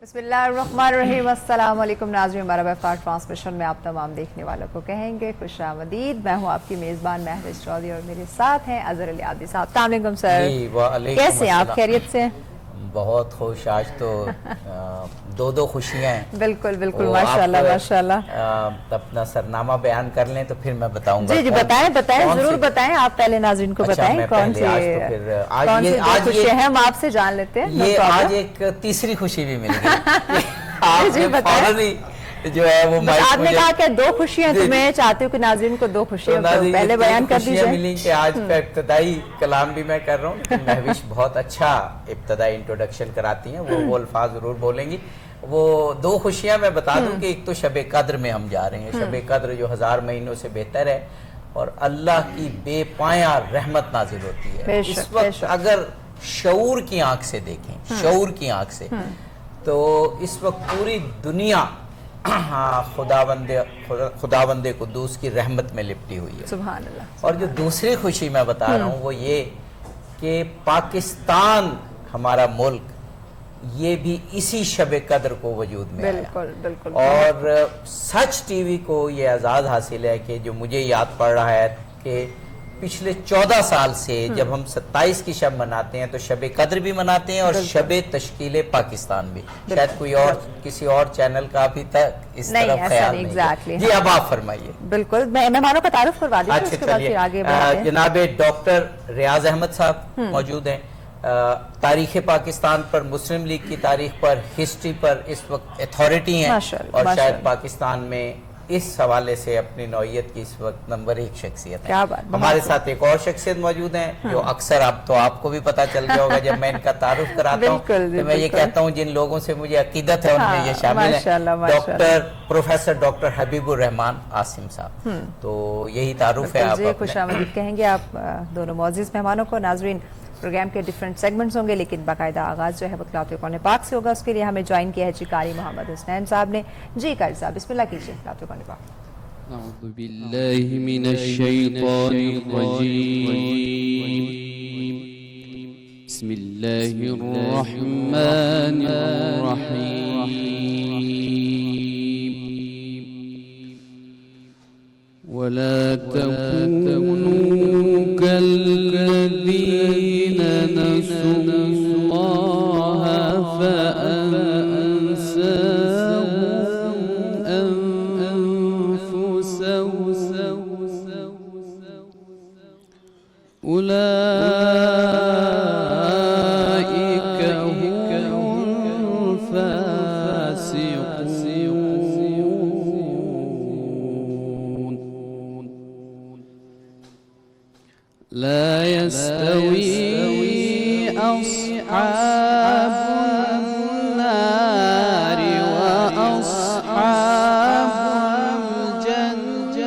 بسم اللہ الرحمن الرحیم۔ السلام علیکم ناظرین، بارہ افطار ٹرانسمیشن میں آپ تمام دیکھنے والوں کو کہیں گے خوش آمدید۔ میں ہوں آپ کی میزبان مہوش چودھری اور میرے ساتھ ہیں اظہر علی عابدی صاحب۔ السلام علیکم سر، کیسے ہیں آپ؟ خیریت سے؟ بہت خوش، آج تو دو خوشیاں ہیں۔ بالکل بالکل، ماشاءاللہ ماشاءاللہ۔ اپنا سرنامہ بیان کر لیں تو پھر میں بتاؤں گا۔ جی بتائیں ضرور بتائیں، آپ پہلے ناظرین کو بتائیں کون سی خوشیاں ہیں، ہم آپ سے جان لیتے ہیں۔ یہ آج ایک تیسری خوشی بھی مل گئی، آپ نے فوراً جو ہے وہ آپ نے کہا کہ دو خوشیاں، تو میں چاہتی ہوں کہ ناظرین کو دو خوشیاں پہلے بیان کر دیجئے۔ ملی کہ آج کا ابتدائی کلام بھی میں کر رہا ہوں، لیکن مہوش بہت اچھا ابتدائی انٹروڈکشن کراتی ہیں، وہ الفاظ ضرور بولیں گی۔ وہ دو خوشیاں میں بتا دوں کہ ایک تو شب قدر میں ہم جا رہے ہیں، شب قدر جو 1000 مہینوں سے بہتر ہے اور اللہ کی بے پایاں رحمت نازل ہوتی ہے۔ اس وقت اگر شعور کی آنکھ سے دیکھیں، شعور کی آنکھ سے، تو اس وقت پوری دنیا خداوند قدوس کی رحمت میں لپٹی ہوئی ہے، سبحان اللہ۔ اور جو دوسری خوشی میں بتا رہا ہوں وہ یہ کہ پاکستان ہمارا ملک یہ بھی اسی شب قدر کو وجود میں آیا۔ بالکل بالکل۔ اور سچ ٹی وی کو یہ اعزاز حاصل ہے کہ جو مجھے یاد پڑ رہا ہے کہ پچھلے 14 سال سے جب ہم 27 کی شب مناتے ہیں تو شب قدر بھی مناتے ہیں اور شب تشکیل پاکستان بھی۔ شاید کوئی اور کسی اور چینل کا ابھی تک اس طرف خیال نہیں۔ جی اب آپ فرمائیے۔ بالکل، میں مہمانوں کا تعارف کروا دیجیے، اس کے بعد پھر آگے بڑھتے ہیں۔ جناب ڈاکٹر ریاض احمد صاحب موجود ہیں، تاریخ پاکستان پر، مسلم لیگ کی تاریخ پر، ہسٹری پر اس وقت اتھارٹی ہیں، اور شاید پاکستان میں اس حوالے سے اپنی نوعیت کی اس وقت نمبر 1 شخصیت ہے۔ ہمارے ساتھ ایک اور شخصیت موجود ہیں جو اکثر اب تو آپ کو بھی پتہ چل گیا ہوگا جب میں ان کا تعارف کراتا ہوں تو میں یہ کہتا ہوں جن لوگوں سے مجھے عقیدت ہے ان میں یہ شامل ہیں، پروفیسر ڈاکٹر حبیب الرحمان عاصم صاحب۔ تو یہی تعارف ہے آپ اپنے۔ خوش آمدید کہیں گے آپ دونوں معزز مہمانوں کو۔ ناظرین، پروگرام کے ڈیفرنٹ سیگمنٹس ہوں گے لیکن باقاعدہ آغاز جو ہے وہ تلاوت قرآن پاک سے ہوگا۔ اس کے لیے ہمیں جوائن کیا ہے جی قاری محمد حسنین صاحب نے۔ جی قاری صاحب بسم اللہ کیجئے تلاوت قرآن پاک۔ اعوذ باللہ من الشیطان الرجیم، بسم اللہ الرحمن الرحیم، ولا تكونوا كالذين نسوا الله فأنساهم أنفسهم أولئك هم الفاسقون لا يستوي أصحاب النار وأصحاب الجنة،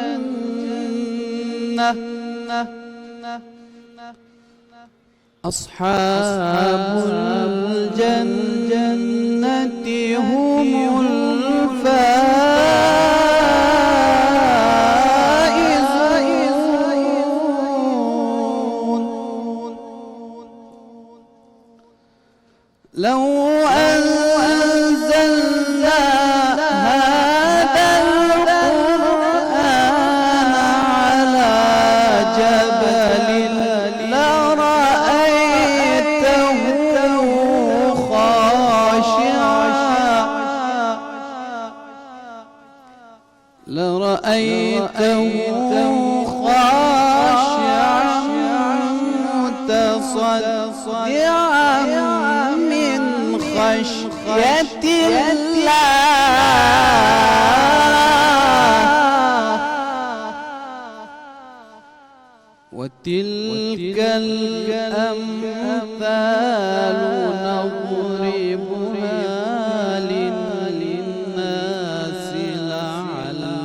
أصحاب الجنة هم الفائزون لو أنزلنا هذا القرآن على جبل لرأيته خاشعا متصدعا من خشية الله وتلك الأمثال نضربها للناس لعلهم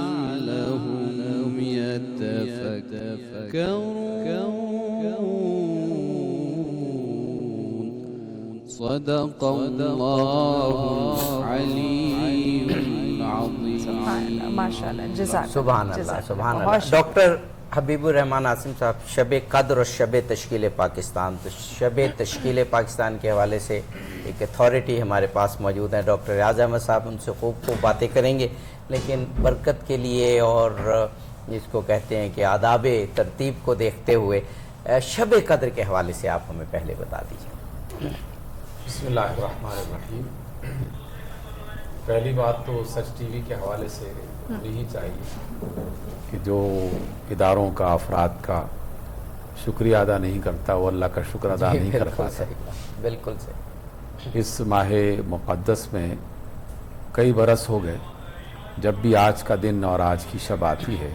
يتفكرون صدق الله العلي العظيم۔ ماشاءاللہ، جزاک سبحان اللہ، سبحان اللہ۔ ڈاکٹر حبیب الرحمان عاصم صاحب، شب قدر اور شب تشکیل پاکستان، تو شب تشکیل پاکستان کے حوالے سے ایک اتھارٹی ہمارے پاس موجود ہیں، ڈاکٹر ریاض احمد صاحب، ان سے خوب باتیں کریں گے، لیکن برکت کے لیے اور جس کو کہتے ہیں کہ آداب ترتیب کو دیکھتے ہوئے شب قدر کے حوالے سے آپ ہمیں پہلے بتا دیجیے۔ بسم اللہ الرحمن الرحیم۔ پہلی بات تو سچ ٹی وی کے حوالے سے ہونی ہی چاہیے کہ جو اداروں کا، افراد کا شکریہ ادا نہیں کرتا وہ اللہ کا شکر ادا نہیں کر پاتا۔ بالکل صحیح۔ اس ماہ مقدس میں کئی برس ہو گئے، جب بھی آج کا دن اور آج کی شب آتی ہے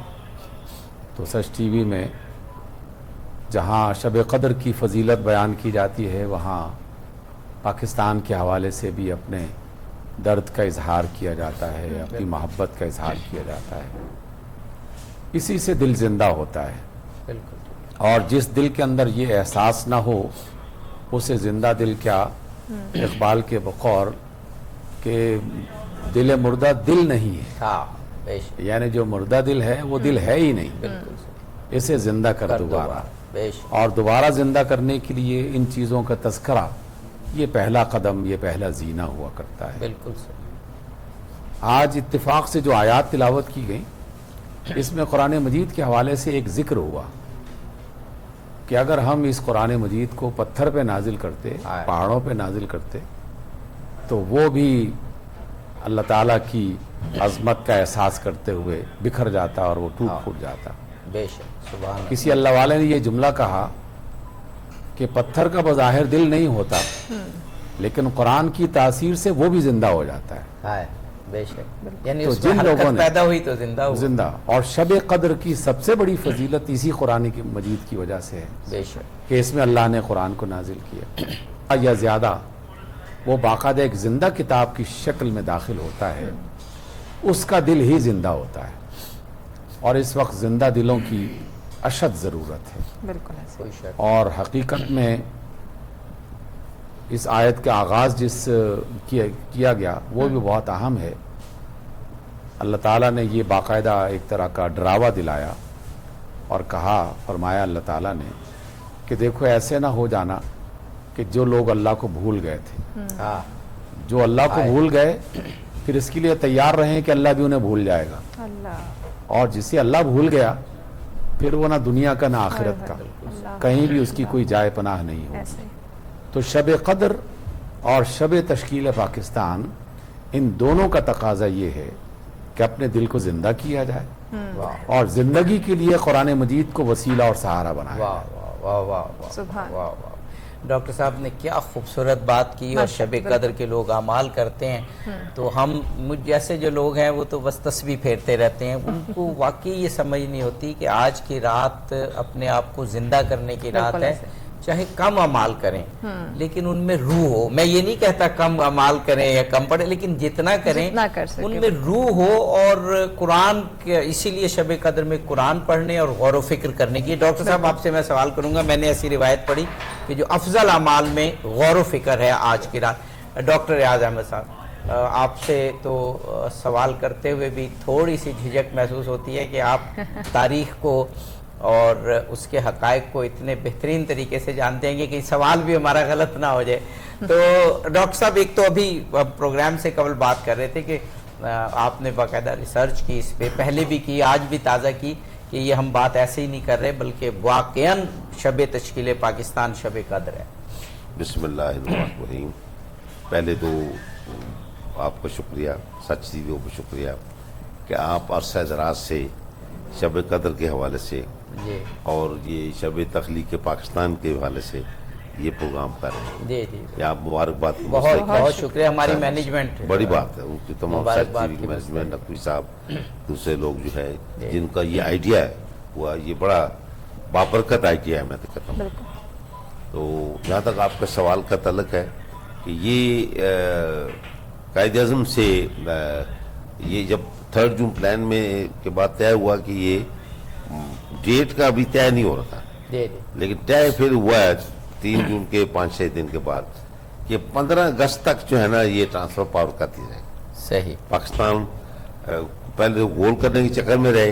تو سچ ٹی وی میں جہاں شب قدر کی فضیلت بیان کی جاتی ہے وہاں پاکستان کے حوالے سے بھی اپنے درد کا اظہار کیا جاتا ہے، اپنی محبت کا اظہار کیا جاتا ہے۔ اسی سے دل زندہ ہوتا ہے، بالکل۔ اور جس دل کے اندر یہ احساس نہ ہو اسے زندہ دل کیا، اقبال کے بقول کہ دل مردہ دل نہیں ہے، ہاں بے شک، یعنی جو مردہ دل ہے وہ دل ہے ہی نہیں، بالکل صحیح، اسے زندہ کر دوبارہ۔ بے شک، اور دوبارہ زندہ کرنے کے لیے ان چیزوں کا تذکرہ یہ پہلا قدم، یہ پہلا زینہ ہوا کرتا ہے۔ بالکل صحیح۔ آج اتفاق سے جو آیات تلاوت کی گئی اس میں قرآن مجید کے حوالے سے ایک ذکر ہوا کہ اگر ہم اس قرآن مجید کو پتھر پہ نازل کرتے، پہاڑوں پہ نازل کرتے تو وہ بھی اللہ تعالیٰ کی عظمت کا احساس کرتے ہوئے بکھر جاتا اور وہ ٹوٹ پھوٹ جاتا۔ بے شک، سبحان اللہ۔ کسی اللہ والے نے یہ جملہ کہا کہ پتھر کا بظاہر دل نہیں ہوتا لیکن قرآن کی تاثیر سے وہ بھی زندہ ہو جاتا ہے۔ ہائے، بے شک، یعنی تو اس میں جن لوگوں حرکت نے پیدا ہوئی تو زندہ ہوا۔ زندہ، اور شب قدر کی سب سے بڑی فضیلت اسی قرآن کی مجید کی وجہ سے ہے بے شک، کہ اس میں اللہ نے قرآن کو نازل کیا یا زیادہ وہ باقاعدہ ایک زندہ کتاب کی شکل میں داخل ہوتا ہے، اس کا دل ہی زندہ ہوتا ہے، اور اس وقت زندہ دلوں کی اشد ضرورت ہے۔ بالکل ایسے۔ کوئی شک، اور حقیقت میں اس آیت کا آغاز جس کیا گیا وہ بھی بہت اہم ہے۔ اللہ تعالیٰ نے یہ باقاعدہ ایک طرح کا ڈراوا دلایا اور کہا، فرمایا اللہ تعالیٰ نے کہ دیکھو ایسے نہ ہو جانا کہ جو لوگ اللہ کو بھول گئے تھے، ہاں، جو اللہ کو بھول گئے پھر اس کے لیے تیار رہیں کہ اللہ بھی انہیں بھول جائے گا، اللہ، اور جسے اللہ بھول گیا پھر وہ نہ دنیا کا نہ آخرت کا، کہیں بھی اس کی کوئی جائے پناہ نہیں ہو۔ ایسے۔ تو شب قدر اور شب تشکیل پاکستان، ان دونوں کا تقاضا یہ ہے کہ اپنے دل کو زندہ کیا جائے اور زندگی کے لیے قرآن مجید کو وسیلہ اور سہارا بنایا واہ جائے۔ واہ واہ واہ سبحان واہ واہ۔ ڈاکٹر صاحب نے کیا خوبصورت بات کی، اور شب قدر کے لوگ اعمال کرتے ہیں تو ہم مجھ جیسے جو لوگ ہیں وہ تو بس تسبیح پھیرتے رہتے ہیں، ان کو واقعی یہ سمجھ نہیں ہوتی کہ آج کی رات اپنے آپ کو زندہ کرنے کی رات ہے، چاہے کم اعمال کریں لیکن ان میں روح ہو۔ میں یہ نہیں کہتا کم اعمال کریں یا کم پڑھیں، لیکن جتنا کریں جتنا کر سکیں ان میں روح ہو، اور قرآن کے اسی لیے شب قدر میں قرآن پڑھنے اور غور و فکر کرنے کی۔ ڈاکٹر صاحب آپ سے میں سوال کروں گا، میں نے ایسی روایت پڑھی کہ جو افضل اعمال میں غور و فکر ہے آج کی رات۔ ڈاکٹر ریاض احمد صاحب، آپ سے تو سوال کرتے ہوئے بھی تھوڑی سی جھجک محسوس ہوتی ہے کہ آپ تاریخ کو اور اس کے حقائق کو اتنے بہترین طریقے سے جانتے ہیں کہ سوال بھی ہمارا غلط نہ ہو جائے۔ تو ڈاکٹر صاحب، ایک تو ابھی پروگرام سے قبل بات کر رہے تھے کہ آپ نے باقاعدہ ریسرچ کی اس پہ، پہلے بھی کی، آج بھی تازہ کی، کہ یہ ہم بات ایسے ہی نہیں کر رہے بلکہ واقعاً شب تشکیل پاکستان شب قدر ہے۔ بسم اللہ الرحمن الرحیم۔ پہلے تو آپ کو شکریہ، سچ ٹی وی کو شکریہ کہ آپ عرصہ دراز سے شب قدر کے حوالے سے جی اور یہ شب تخلیق پاکستان کے حوالے سے یہ پروگرام کر رہے ہیں۔ جی جی، یہ آپ مبارکباد، بہت بہت شکریہ، ہماری مینجمنٹ بڑی بات ہے ان کی تمام سچ مبارکباد ٹی وی کی مینجمنٹ، نقوی صاحب، دوسرے لوگ جو ہے جن کا یہ آئیڈیا ہے وہ یہ بڑا بابرکت آئیڈیا ہے، میں تو کہتا ہوں۔ تو جہاں تک آپ کا سوال کا تعلق ہے کہ یہ قائد اعظم سے یہ جب 3 جون پلان میں کے بعد طے ہوا کہ یہ ڈیٹ کا ابھی طے نہیں ہو رہا تھا، جی جی، لیکن طے پھر ہوا ہے 3 جون کے 5-6 دن کے بعد کہ 15 اگست تک جو ہے نا یہ ٹرانسفر پاور کر دی جائے۔ صحیح، پاکستان پہلے گول کرنے کے چکر میں رہے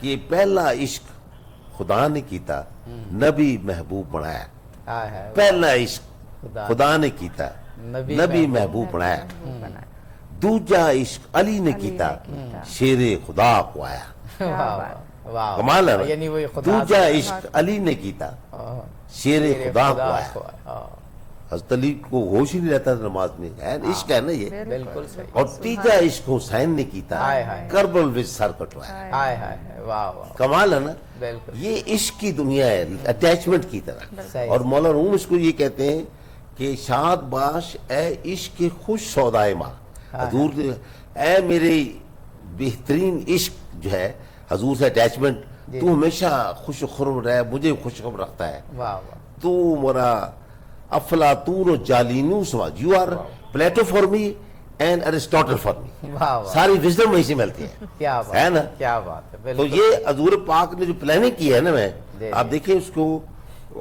کہ پہلا عشق خدا نے کیتا نبی محبوب بنایا. پہلا عشق خدا نے کیتا نبی محبوب بنایا. دوجا عشق علی نے کیتا شیر خدا کو آیا. کمال ہے. یعنی وہ دوجا عشق علی نے کیتا شیر خدا کو آیا. حضرت علی کو ہوش ہی نہیں رہتا تھا نماز میں. عشق ہے نا یہ. بالکل صحیح. اور تیجا عشق حسین نے کیتا کربل وچ سر کٹوایا. کمال ہے نا. یہ عشق کی دنیا ہے اٹیچمنٹ کی طرح. اور مولانا روم اس کو یہ کہتے ہیں کہ شاد باش اے عشق خوش سودائے ماں. حضور اے میرے بہترین عشق جو ہے حضور سے اٹیچمنٹ, تو ہمیشہ خوش خرم رہے, مجھے خوش خرم رکھتا ہے. تو مرا افلاطون و جالینوس, you are Plato for me and Aristotle for me. ساری وزڈم وہیں سے ملتی ہے نا. کیا بات ہے. تو یہ حضور پاک نے جو پلاننگ کی ہے نا, میں آپ دیکھیں اس کو,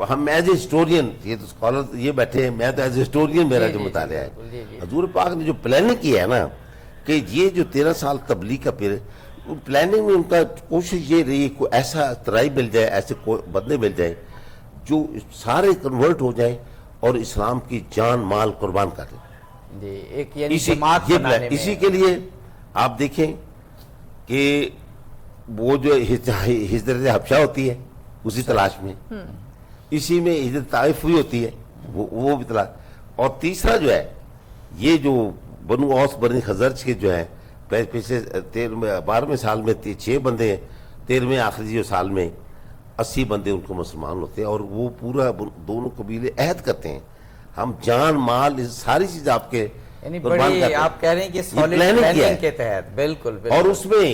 ہم ایز اے ہسٹورین, یہ تو اسکالر یہ بیٹھے ہیں, میں تو ایز اے ہسٹورین میرا جو مطالعہ ہے, حضور پاک نے جو پلاننگ کی ہے نا کہ یہ جو 13 سال تبلیغ کا پھر پلاننگ میں ان کا کوشش یہ رہی کوئی ایسا ترائی مل جائے, ایسے بندے مل جائیں جو سارے کنورٹ ہو جائیں اور اسلام کی جان مال قربان کر دیں. اسی کے لیے آپ دیکھیں کہ وہ جو ہجرت حبشہ ہوتی ہے اسی تلاش میں, اسی میں ہجرت طائف ہوئی ہوتی ہے وہ بھی تلاش. اور تیسرا جو ہے یہ جو بنو اوس بنی خزرج کے جو ہے پچھلے 12ویں سال میں 6 بندے ہیں, 13ویں آخری جو سال میں 80 بندے ان کو مسلمان ہوتے ہیں. اور وہ پورا دونوں قبیلے عہد کرتے ہیں ہم جان مال ساری چیز آپ کے قربان کرتے ہیں. آپ کہہ رہے ہیں کہ سالڈ پلاننگ کے تحت. بالکل. اور اس میں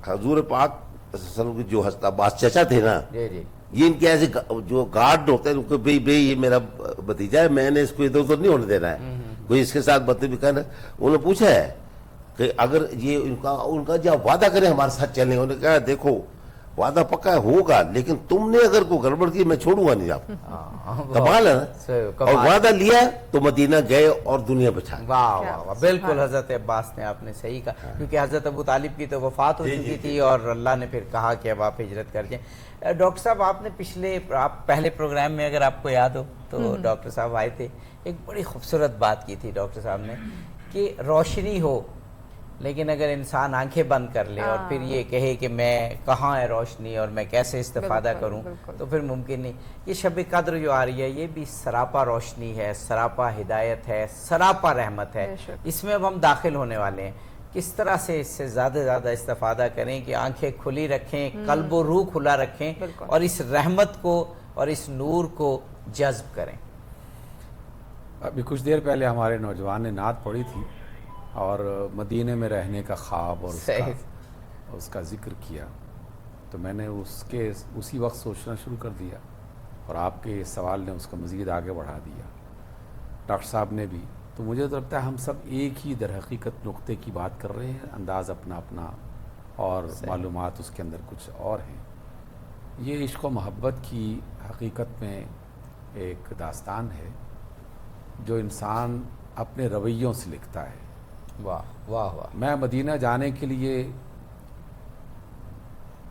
حضور پاک کی جو حضرت عباس چچا تھے نا, یہ ان کے ایسے جو گارڈ ہوتے ہیں ان کو بھئی یہ میرا بھتیجا ہے, میں نے اس کو ادھر ادھر نہیں ہونے دینا ہے, کوئی اس کے ساتھ بدتمیزی کرنا. انہوں نے پوچھا ہے کہ اگر یہ ان کا جب وعدہ کریں ہمارے ساتھ چلنے, انہوں نے کہا دیکھو وعدہ پکا ہوگا لیکن تم نے اگر کوئی گڑبڑ کی میں چھوڑوں گا نہیں آپ. کمال ہے نا. اور وعدہ لیا تو مدینہ گئے اور دنیا بچا. واہ بالکل. حضرت عباس نے آپ نے صحیح کہا, کیونکہ حضرت ابو طالب کی تو وفات ہو چکی تھی اور اللہ نے پھر کہا کہ اب آپ ہجرت کر جائیں. ڈاکٹر صاحب آپ نے پہلے پروگرام میں اگر آپ کو یاد ہو تو ڈاکٹر صاحب آئے تھے, ایک بڑی خوبصورت بات کی تھی ڈاکٹر صاحب نے کہ روشنی ہو لیکن اگر انسان آنکھیں بند کر لے اور پھر یہ کہے کہ میں کہاں ہے روشنی اور میں کیسے استفادہ کروں, تو پھر ممکن نہیں. یہ شب قدر جو آ رہی ہے یہ بھی سراپا روشنی ہے, سراپا ہدایت ہے, سراپا رحمت ہے. اس میں اب ہم داخل ہونے والے ہیں. کس طرح سے اس سے زیادہ سے زیادہ استفادہ کریں کہ آنکھیں کھلی رکھیں, قلب و روح کھلا رکھیں اور اس رحمت کو اور اس نور کو جذب کریں. ابھی کچھ دیر پہلے ہمارے نوجوان نے نعت پڑھی تھی اور مدینے میں رہنے کا خواب اور اس کا ذکر کیا, تو میں نے اسی وقت سوچنا شروع کر دیا اور آپ کے اس سوال نے اس کو مزید آگے بڑھا دیا, ڈاکٹر صاحب نے بھی. تو مجھے تو لگتا ہے ہم سب ایک ہی در حقیقت نقطے کی بات کر رہے ہیں, انداز اپنا اپنا اور معلومات اس کے اندر کچھ اور ہیں. یہ عشق و محبت کی حقیقت میں ایک داستان ہے جو انسان اپنے رویوں سے لکھتا ہے. واہ واہ واہ. میں مدینہ جانے کے لیے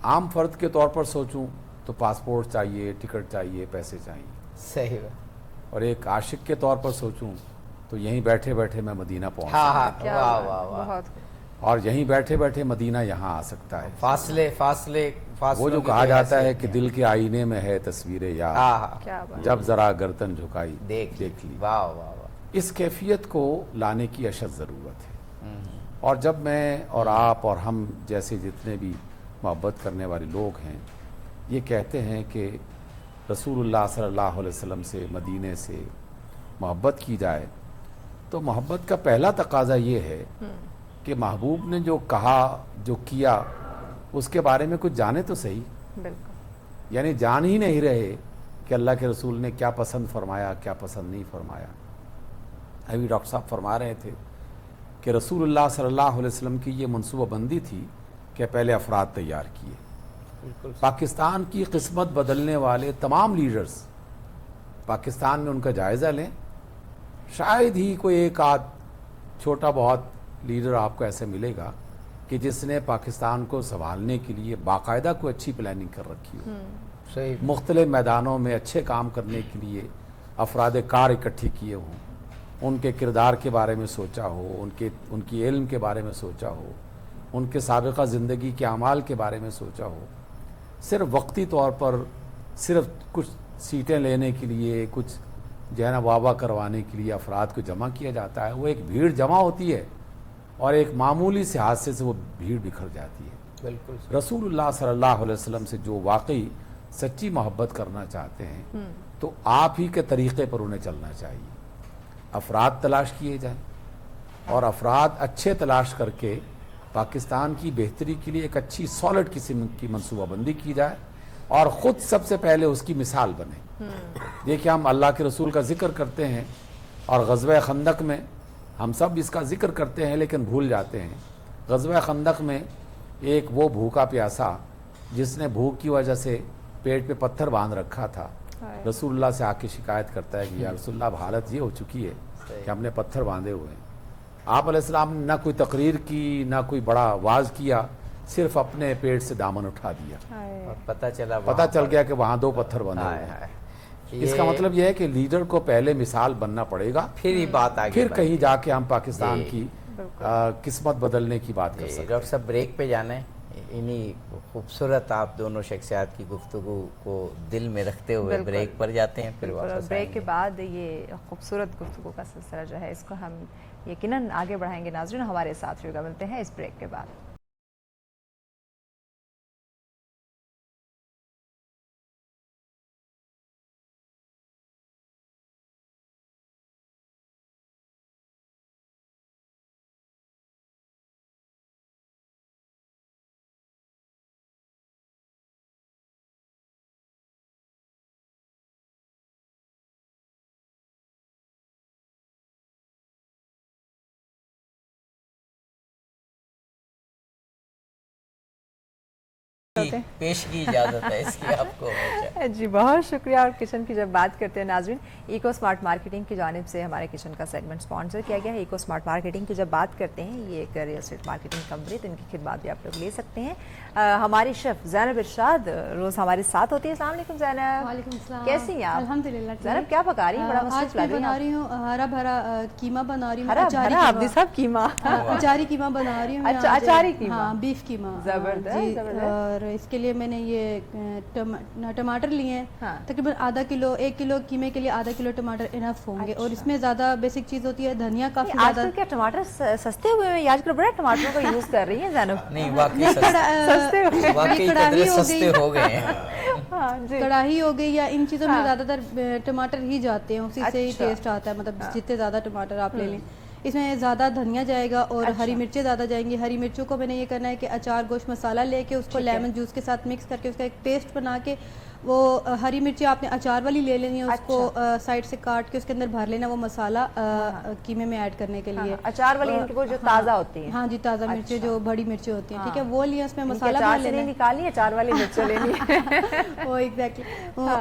عام فرد کے طور پر سوچوں تو پاسپورٹ چاہیے, ٹکٹ چاہیے, پیسے چاہیے. صحیح. اور ایک عاشق کے طور پر سوچوں تو یہیں بیٹھے بیٹھے میں مدینہ پہنچ سکتا ہوں. واہ واہ واہ. اور یہیں بیٹھے بیٹھے مدینہ یہاں آ سکتا ہے. فاصلے وہ جو کہا جاتا ہے کہ دل کے آئینے میں ہے تصویر یار, جب ذرا گردن جھکائی دیکھ لی. واہ واہ واہ. اس کیفیت کو لانے کی اشد ضرورت ہے. اور جب میں اور آپ اور ہم جیسے جتنے بھی محبت کرنے والے لوگ ہیں یہ کہتے ہیں کہ رسول اللہ صلی اللہ علیہ وسلم سے, مدینے سے محبت کی جائے, تو محبت کا پہلا تقاضا یہ ہے کہ محبوب نے جو کہا, جو کیا, اس کے بارے میں کچھ جانے تو صحیح. بالکل. یعنی جان ہی نہیں رہے کہ اللہ کے رسول نے کیا پسند فرمایا, کیا پسند نہیں فرمایا. ابھی ڈاکٹر صاحب فرما رہے تھے کہ رسول اللہ صلی اللہ علیہ وسلم کی یہ منصوبہ بندی تھی کہ پہلے افراد تیار کیے. پاکستان کی قسمت بدلنے والے تمام لیڈرز پاکستان میں ان کا جائزہ لیں. شاید ہی کوئی ایک آدھ چھوٹا بہت لیڈر آپ کو ایسے ملے گا کہ جس نے پاکستان کو سنبھالنے کے لیے باقاعدہ کوئی اچھی پلاننگ کر رکھی ہو، صحیح، مختلف میدانوں میں اچھے کام کرنے کے لیے افراد کار اکٹھے کیے ہوں، ان کے کردار کے بارے میں سوچا ہو، ان کی علم کے بارے میں سوچا ہو، ان کے سابقہ زندگی کے اعمال کے بارے میں سوچا ہو. صرف وقتی طور پر صرف کچھ سیٹیں لینے کے لیے، کچھ جو ہے نا واہ واہ کروانے کے لیے افراد کو جمع کیا جاتا ہے. وہ ایک بھیڑ جمع ہوتی ہے اور ایک معمولی سے حادثے سے وہ بھیڑ بکھر جاتی ہے. بالکل رسول اللہ صلی اللہ علیہ وسلم سے جو واقعی سچی محبت کرنا چاہتے ہیں تو آپ ہی کے طریقے پر انہیں چلنا چاہیے. افراد تلاش کیے جائیں اور افراد اچھے تلاش کر کے پاکستان کی بہتری کے لیے ایک اچھی سالڈ قسم کی منصوبہ بندی کی جائے اور خود سب سے پہلے اس کی مثال بنے. دیکھیں ہم اللہ کے رسول کا ذکر کرتے ہیں اور غزوہ خندق میں ہم سب اس کا ذکر کرتے ہیں لیکن بھول جاتے ہیں. غزوہ خندق میں ایک وہ بھوکا پیاسا جس نے بھوک کی وجہ سے پیٹ پہ پتھر باندھ رکھا تھا، رسول اللہ سے آ کے شکایت کرتا ہے کہ یا رسول اللہ اب حالت یہ ہو چکی ہے کہ ہم نے پتھر باندھے ہوئے ہیں. آپ علیہ السلام نے نہ کوئی تقریر کی، نہ کوئی بڑا واز کیا، صرف اپنے پیٹ سے دامن اٹھا دیا. اور پتہ چل گیا کہ وہاں 2 پتھر بندھے ہوئے ہیں. اس کا مطلب یہ ہے کہ لیڈر کو پہلے مثال بننا پڑے گا، پھر یہ بات آگے پھر کہیں جا کے ہم پاکستان کی قسمت بدلنے کی بات کر سکتے ہیں. ڈاکٹر صاحب بریک پہ جانا ہے. انہی خوبصورت آپ دونوں شخصیات کی گفتگو کو دل میں رکھتے ہوئے بریک پر جاتے ہیں، پھر واپس بریک کے بعد یہ خوبصورت گفتگو کا سلسلہ جو ہے اس کو ہم یقیناً آگے بڑھائیں گے. ناظرین ہمارے ساتھ رہیے گا، ملتے ہیں اس بریک کے بعد. پیش کی اجازت ہے اس کی آپ کو. جی بہت شکریہ. اور کچن کی جب بات کرتے ہیں ناظرین، ایکو اسمارٹ مارکیٹنگ کی جانب سے ہمارے کچن کا سیگمنٹ سپانسر کیا گیا ہے. ایکو اسمارٹ مارکیٹنگ کی جب بات کرتے ہیں، یہ ایک ریل اسٹیٹ مارکیٹنگ کمپنی، تو ان کی خدمات بھی آپ لوگ لے سکتے ہیں. ہماری شیف زینب ارشاد روز ہمارے ساتھ ہوتی ہے. السلام علیکم زینب. وعلیکم السلام. کیسی ہیں آپ؟ الحمدللہ. زینب کیا پکا رہی ہیں؟ بڑا مصروف لگ رہی ہیں. آج میں بنا رہی ہوں ہرا بھرا قیمہ بنا رہی ہوں. ہرا بھرا آپ سب قیمہ، اچاری قیمہ بنا رہی ہوں. اچھا اچاری قیمہ. ہاں بیف قیمہ. زبردست. اور اس کے لیے میں نے یہ ٹماٹر لیے ہیں تقریباً آدھا کلو. 1 کلو قیمے کے لیے آدھا کلو ٹماٹر انف ہوں گے. اور اس میں زیادہ بیسک چیز ہوتی ہے دھنیا. کافی آج کل کیا ٹماٹر سستے ہوئے ہیں؟ آج کل بڑا ٹماٹروں کا یوز کر رہی ہیں زینب. نہیں واقعی سستے ہو گئے ہیں. کڑاہی ہو گئی یا ان چیزوں میں زیادہ تر ٹماٹر ہی جاتے ہیں، اسی سے ہی ٹیسٹ آتا ہے. مطلب جتنے زیادہ ٹماٹر آپ لے لیں. اس میں زیادہ دھنیا جائے گا اور ہری مرچیں زیادہ جائیں گی. ہری مرچوں کو میں نے یہ کرنا ہے کہ اچار گوشت مسالہ لے کے اس کو لیمن جوس کے ساتھ مکس کر کے اس کا ایک پیسٹ بنا کے، وہ ہری مرچیں آپ نے اچار والی لے لینی ہے، اس کو سائڈ سے کاٹ کے اس کے اندر بھر لینا وہ مسالہ قیمے میں ایڈ کرنے کے لیے. اچار والی ان کو جو تازہ ہوتی ہیں. ہاں جی تازہ مرچیں جو بڑی مرچیں ہوتی ہیں، ٹھیک ہے، وہ لیے اس میں مسالہ بھر لینا ہے. نکالی اچار والی مرچیں لینی ہے. وہ ایگزیکٹلی.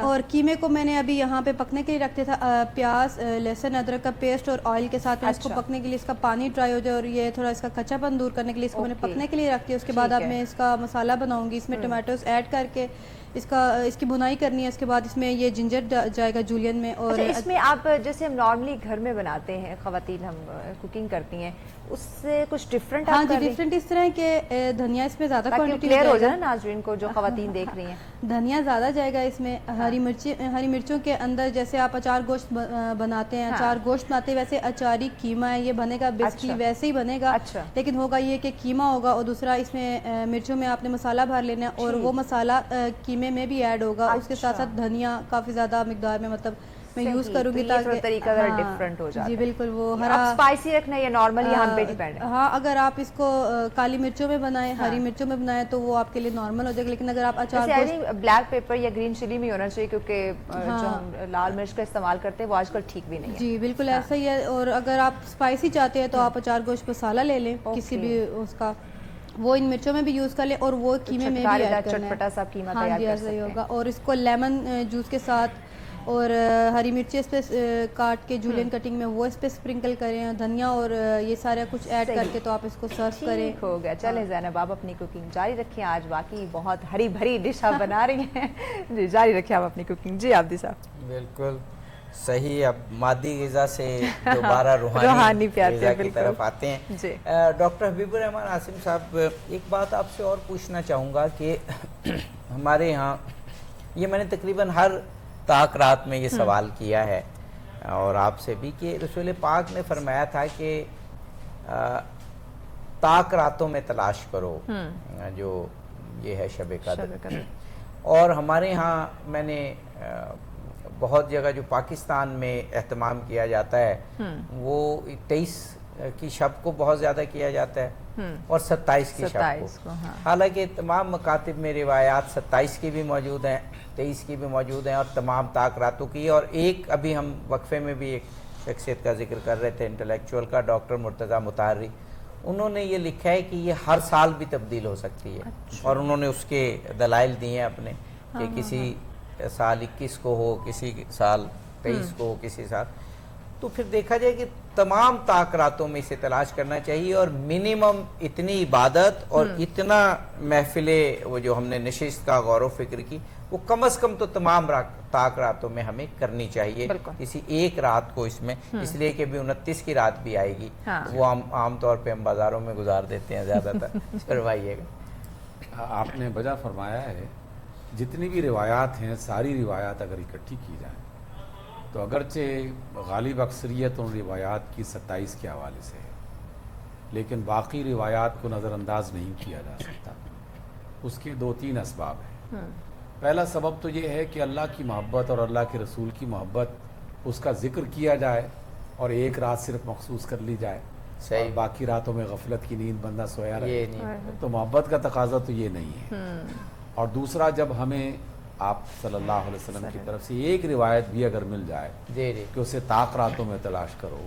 اور قیمے کو میں نے ابھی یہاں پہ پکنے کے لیے رکھتے تھا. پیاز، لہسن، ادرک کا پیسٹ اور آئل کے ساتھ اس کو پکنے کے لیے، اس کا پانی ڈرائی ہو جائے اور یہ تھوڑا اس کا کچا پن دور کرنے کے لیے اس کو میں نے پکنے کے لیے رکھ دیا. اس کے بعد اب میں اس کا مسالہ بناؤں گی. اس میں ٹومیٹوز ایڈ کر کے اس کی بنائی کرنی ہے. اس کے بعد اس میں یہ جنجر جائے گا جولین میں. اور اس میں آپ جیسے ہم نارملی گھر میں بناتے ہیں، خواتین ہم کوکنگ کرتی ہیں، اس سے کچھ ڈفرنٹ؟ ہاں جی ڈفرنٹ اس طرح ہے کہ دھنیا اس میں زیادہ کوانٹٹی کلیئر ہو جائے نا ناظرین کو جو خواتین دیکھ رہی ہیں. دھنیا زیادہ جائے گا اس میں. ہری مرچوں کے اندر جیسے آپ اچار گوشت بناتے ہیں، اچار گوشت بناتے ہیں، ویسے اچاری قیمہ ہے یہ بنے گا بیسکلی ویسے ہی بنے گا. لیکن ہوگا یہ کہ قیمہ ہوگا اور دوسرا اس میں مرچوں میں آپ نے مسالہ بھر لینا ہے اور وہ مسالہ قیمے میں بھی ایڈ ہوگا. اس کے ساتھ ساتھ دھنیا کافی زیادہ مقدار میں مطلب میں یوز کروں گی تاکہ طریقہ ذرا ڈیفرنٹ ہو جائے. جی بالکل. وہ ہرا اسپائسی رکھنا ہے یا نارملی ہم پہ ڈیپینڈ ہے؟ ہاں اگر آپ اس کو کالی مرچوں میں بنائیں، ہری مرچوں میں بنائیں تو وہ آپ کے لیے نارمل ہو جائے گا. لیکن اگر آپ اچار بلیک پیپر یا گرین چلی میں ہونا چاہیے کیونکہ جو ہم لال مرچ کا استعمال کرتے ہیں وہ آج کل ٹھیک بھی نہیں ہے. جی بالکل ایسا ہی ہے. اور اگر آپ اسپائسی چاہتے ہیں تو آپ اچار گوشت مسالہ لے لیں کسی بھی اس کا، وہ ان مرچوں میں بھی یوز کر لیں اور وہ قیمے میں بھی ایڈ کرنا ہے. چٹپٹا سا قیمہ تیار کر سکتے ہیں. اور اس کو لیمن جوس کے ساتھ اور ہری مرچیں اس پہ کاٹ کے جولین کٹنگ میں وہ اس پہ اسپرنکل کریں، دھنیا اور یہ سارا کچھ ایڈ کر کے تو آپ اس کو سرو کریں. ٹھیک ہو گیا. چلیں زینب آپ اپنی کوکنگ جاری رکھیں، آج واقعی بہت ہری بھری ڈش آپ بنا رہی ہیں. جی جاری رکھیں آپ اپنی کوکنگ. جی عابدی صاحب. بالکل صحیح. اب مادی غذا سے دوبارہ روحانی غذا کی طرف آتے ہیں. جی ڈاکٹر حبیب الرحمان عاصم صاحب، ایک بات آپ سے اور پوچھنا چاہوں گا کہ ہمارے یہاں یہ میں نے تقریباً ہر طاق رات میں یہ سوال کیا ہے اور آپ سے بھی، کہ رسول پاک نے فرمایا تھا کہ طاق راتوں میں تلاش کرو جو یہ ہے شب قدر. اور ہمارے یہاں میں نے بہت جگہ جو پاکستان میں اہتمام کیا جاتا ہے وہ 23 کی شب کو بہت زیادہ کیا جاتا ہے اور 27 کی شب کو. حالانکہ تمام مکاتب میں روایات 27 کی بھی موجود ہیں، 23 کی بھی موجود ہیں اور تمام طاق راتوں کی. اور ایک ابھی ہم وقفے میں بھی ایک شخصیت کا ذکر کر رہے تھے انٹلیکچوئل کا، ڈاکٹر مرتضیٰ مطہری. انہوں نے یہ لکھا ہے کہ یہ ہر سال بھی تبدیل ہو سکتی ہے. اور انہوں نے اس کے دلائل دیے ہیں اپنے، کہ کسی سال 21 کو ہو، کسی سال 23 کو ہو، کسی سال. تو پھر دیکھا جائے کہ تمام طاق راتوں میں اسے تلاش کرنا چاہیے اور منیمم اتنی عبادت اور اتنا محفل وہ جو ہم نے نشست کا غور و فکر کی وہ کم از کم تو تمام طاق راتوں میں ہمیں کرنی چاہیے. کسی ایک رات کو اس میں، اس لیے کہ بھی 29 کی رات بھی آئے گی، وہ عام طور پہ ہم بازاروں میں گزار دیتے ہیں زیادہ تر. کروائیے گا. آپ نے بجا فرمایا ہے. جتنی بھی روایات ہیں ساری روایات اگر اکٹھی کی جائیں تو اگرچہ غالب اکثریت ان روایات کی 27 کے حوالے سے ہے، لیکن باقی روایات کو نظر انداز نہیں کیا جا سکتا. اس کے 2-3 اسباب ہیں. پہلا سبب تو یہ ہے کہ اللہ کی محبت اور اللہ کے رسول کی محبت، اس کا ذکر کیا جائے اور ایک رات صرف مخصوص کر لی جائے، اور باقی راتوں میں غفلت کی نیند بندہ سویا رہے. تو محبت کا تقاضا تو یہ نہیں ہے. اور دوسرا، جب ہمیں آپ صلی اللہ علیہ وسلم کی طرف سے ایک روایت بھی اگر مل جائے کہ اسے طاق راتوں میں تلاش کرو،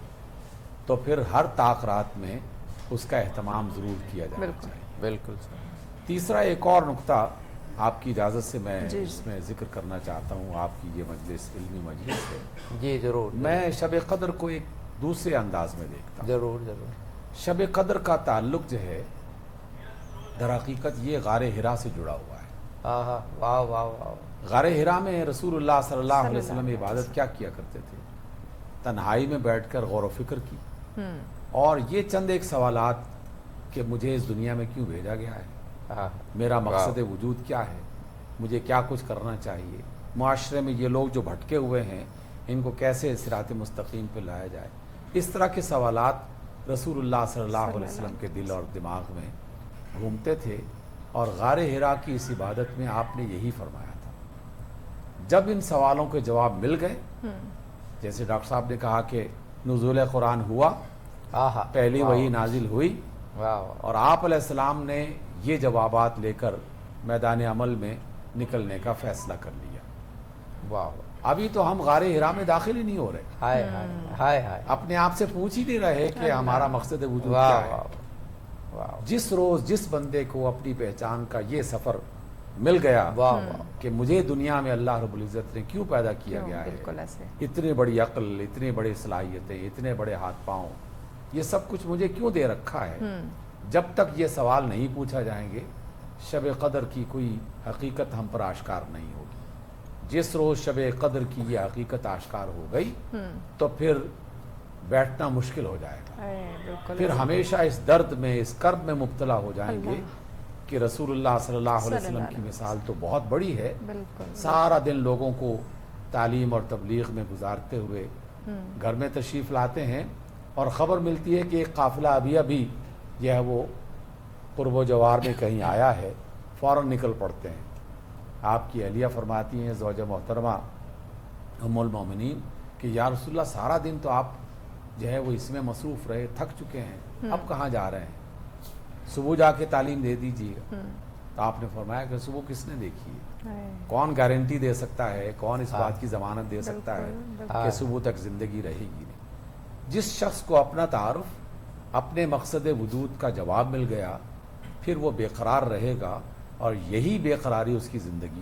تو پھر ہر طاق رات میں اس کا اہتمام ضرور کیا جائے. بالکل. تیسرا ایک اور نقطہ آپ کی اجازت سے میں اس میں ذکر کرنا چاہتا ہوں. آپ کی یہ مجلس علمی مجلس ہے. جی ضرور. میں شب قدر کو ایک دوسرے انداز میں دیکھتا ہوں. ضرور. شب قدر کا تعلق جو ہے در حقیقت یہ غار حرا سے جڑا ہوا ہے. غار حرا میں رسول اللہ صلی اللہ علیہ وسلم عبادت کیا کیا کرتے تھے؟ تنہائی میں بیٹھ کر غور و فکر کی اور یہ چند ایک سوالات کہ مجھے اس دنیا میں کیوں بھیجا گیا ہے، میرا مقصد وجود کیا ہے، مجھے کیا کچھ کرنا چاہیے، معاشرے میں یہ لوگ جو بھٹکے ہوئے ہیں ان کو کیسے صراط مستقیم پہ لایا جائے. اس طرح کے سوالات رسول اللہ صلی اللہ علیہ وسلم کے دل اور دماغ میں گھومتے تھے. اور غار حرا کی اس عبادت میں آپ نے یہی فرمایا تھا. جب ان سوالوں کے جواب مل گئے، جیسے ڈاکٹر صاحب نے کہا کہ نزول قرآن ہوا، پہلی وحی نازل ہوئی اور آپ علیہ السلام نے یہ جوابات لے کر میدان عمل میں نکلنے کا فیصلہ کر لیا. ابھی تو ہم غار حرا میں داخل ہی نہیں ہو رہے، اپنے آپ سے پوچھ ہی نہیں رہے کہ ہمارا مقصد وجود کیا ہے. جس روز جس بندے کو اپنی پہچان کا یہ سفر مل گیا کہ مجھے دنیا میں اللہ رب العزت نے کیوں پیدا کیا گیا ہے، اتنی بڑی عقل، اتنی بڑی صلاحیتیں، اتنے بڑے ہاتھ پاؤں، یہ سب کچھ مجھے کیوں دے رکھا ہے. جب تک یہ سوال نہیں پوچھا جائیں گے شب قدر کی کوئی حقیقت ہم پر آشکار نہیں ہوگی. جس روز شب قدر کی یہ حقیقت آشکار ہو گئی تو پھر بیٹھنا مشکل ہو جائے گا. پھر ہمیشہ اس درد میں، اس کرب میں مبتلا ہو جائیں گے کہ رسول اللہ صلی اللہ علیہ وسلم کی مثال تو بہت بڑی ہے. سارا دن لوگوں کو تعلیم اور تبلیغ میں گزارتے ہوئے گھر میں تشریف لاتے ہیں اور خبر ملتی ہے کہ ایک قافلہ ابھی جو ہے وہ قرب و جوار میں کہیں آیا ہے، فوراً نکل پڑتے ہیں. آپ کی اہلیہ فرماتی ہیں زوجہ محترمہ ام المومنین کہ یا رسول اللہ سارا دن تو آپ جو ہے وہ اس میں مصروف رہے، تھک چکے ہیں، اب کہاں جا رہے ہیں، صبح جا کے تعلیم دے دیجیے. تو آپ نے فرمایا کہ صبح کس نے دیکھی ہے، کون گارنٹی دے سکتا ہے، کون اس بات کی ضمانت دے سکتا ہے کہ صبح تک زندگی رہے گی نہیں. جس شخص کو اپنا تعارف، اپنے مقصد وجود کا جواب مل گیا پھر وہ بے قرار رہے گا اور یہی بے قراری اس کی زندگی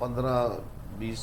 15-20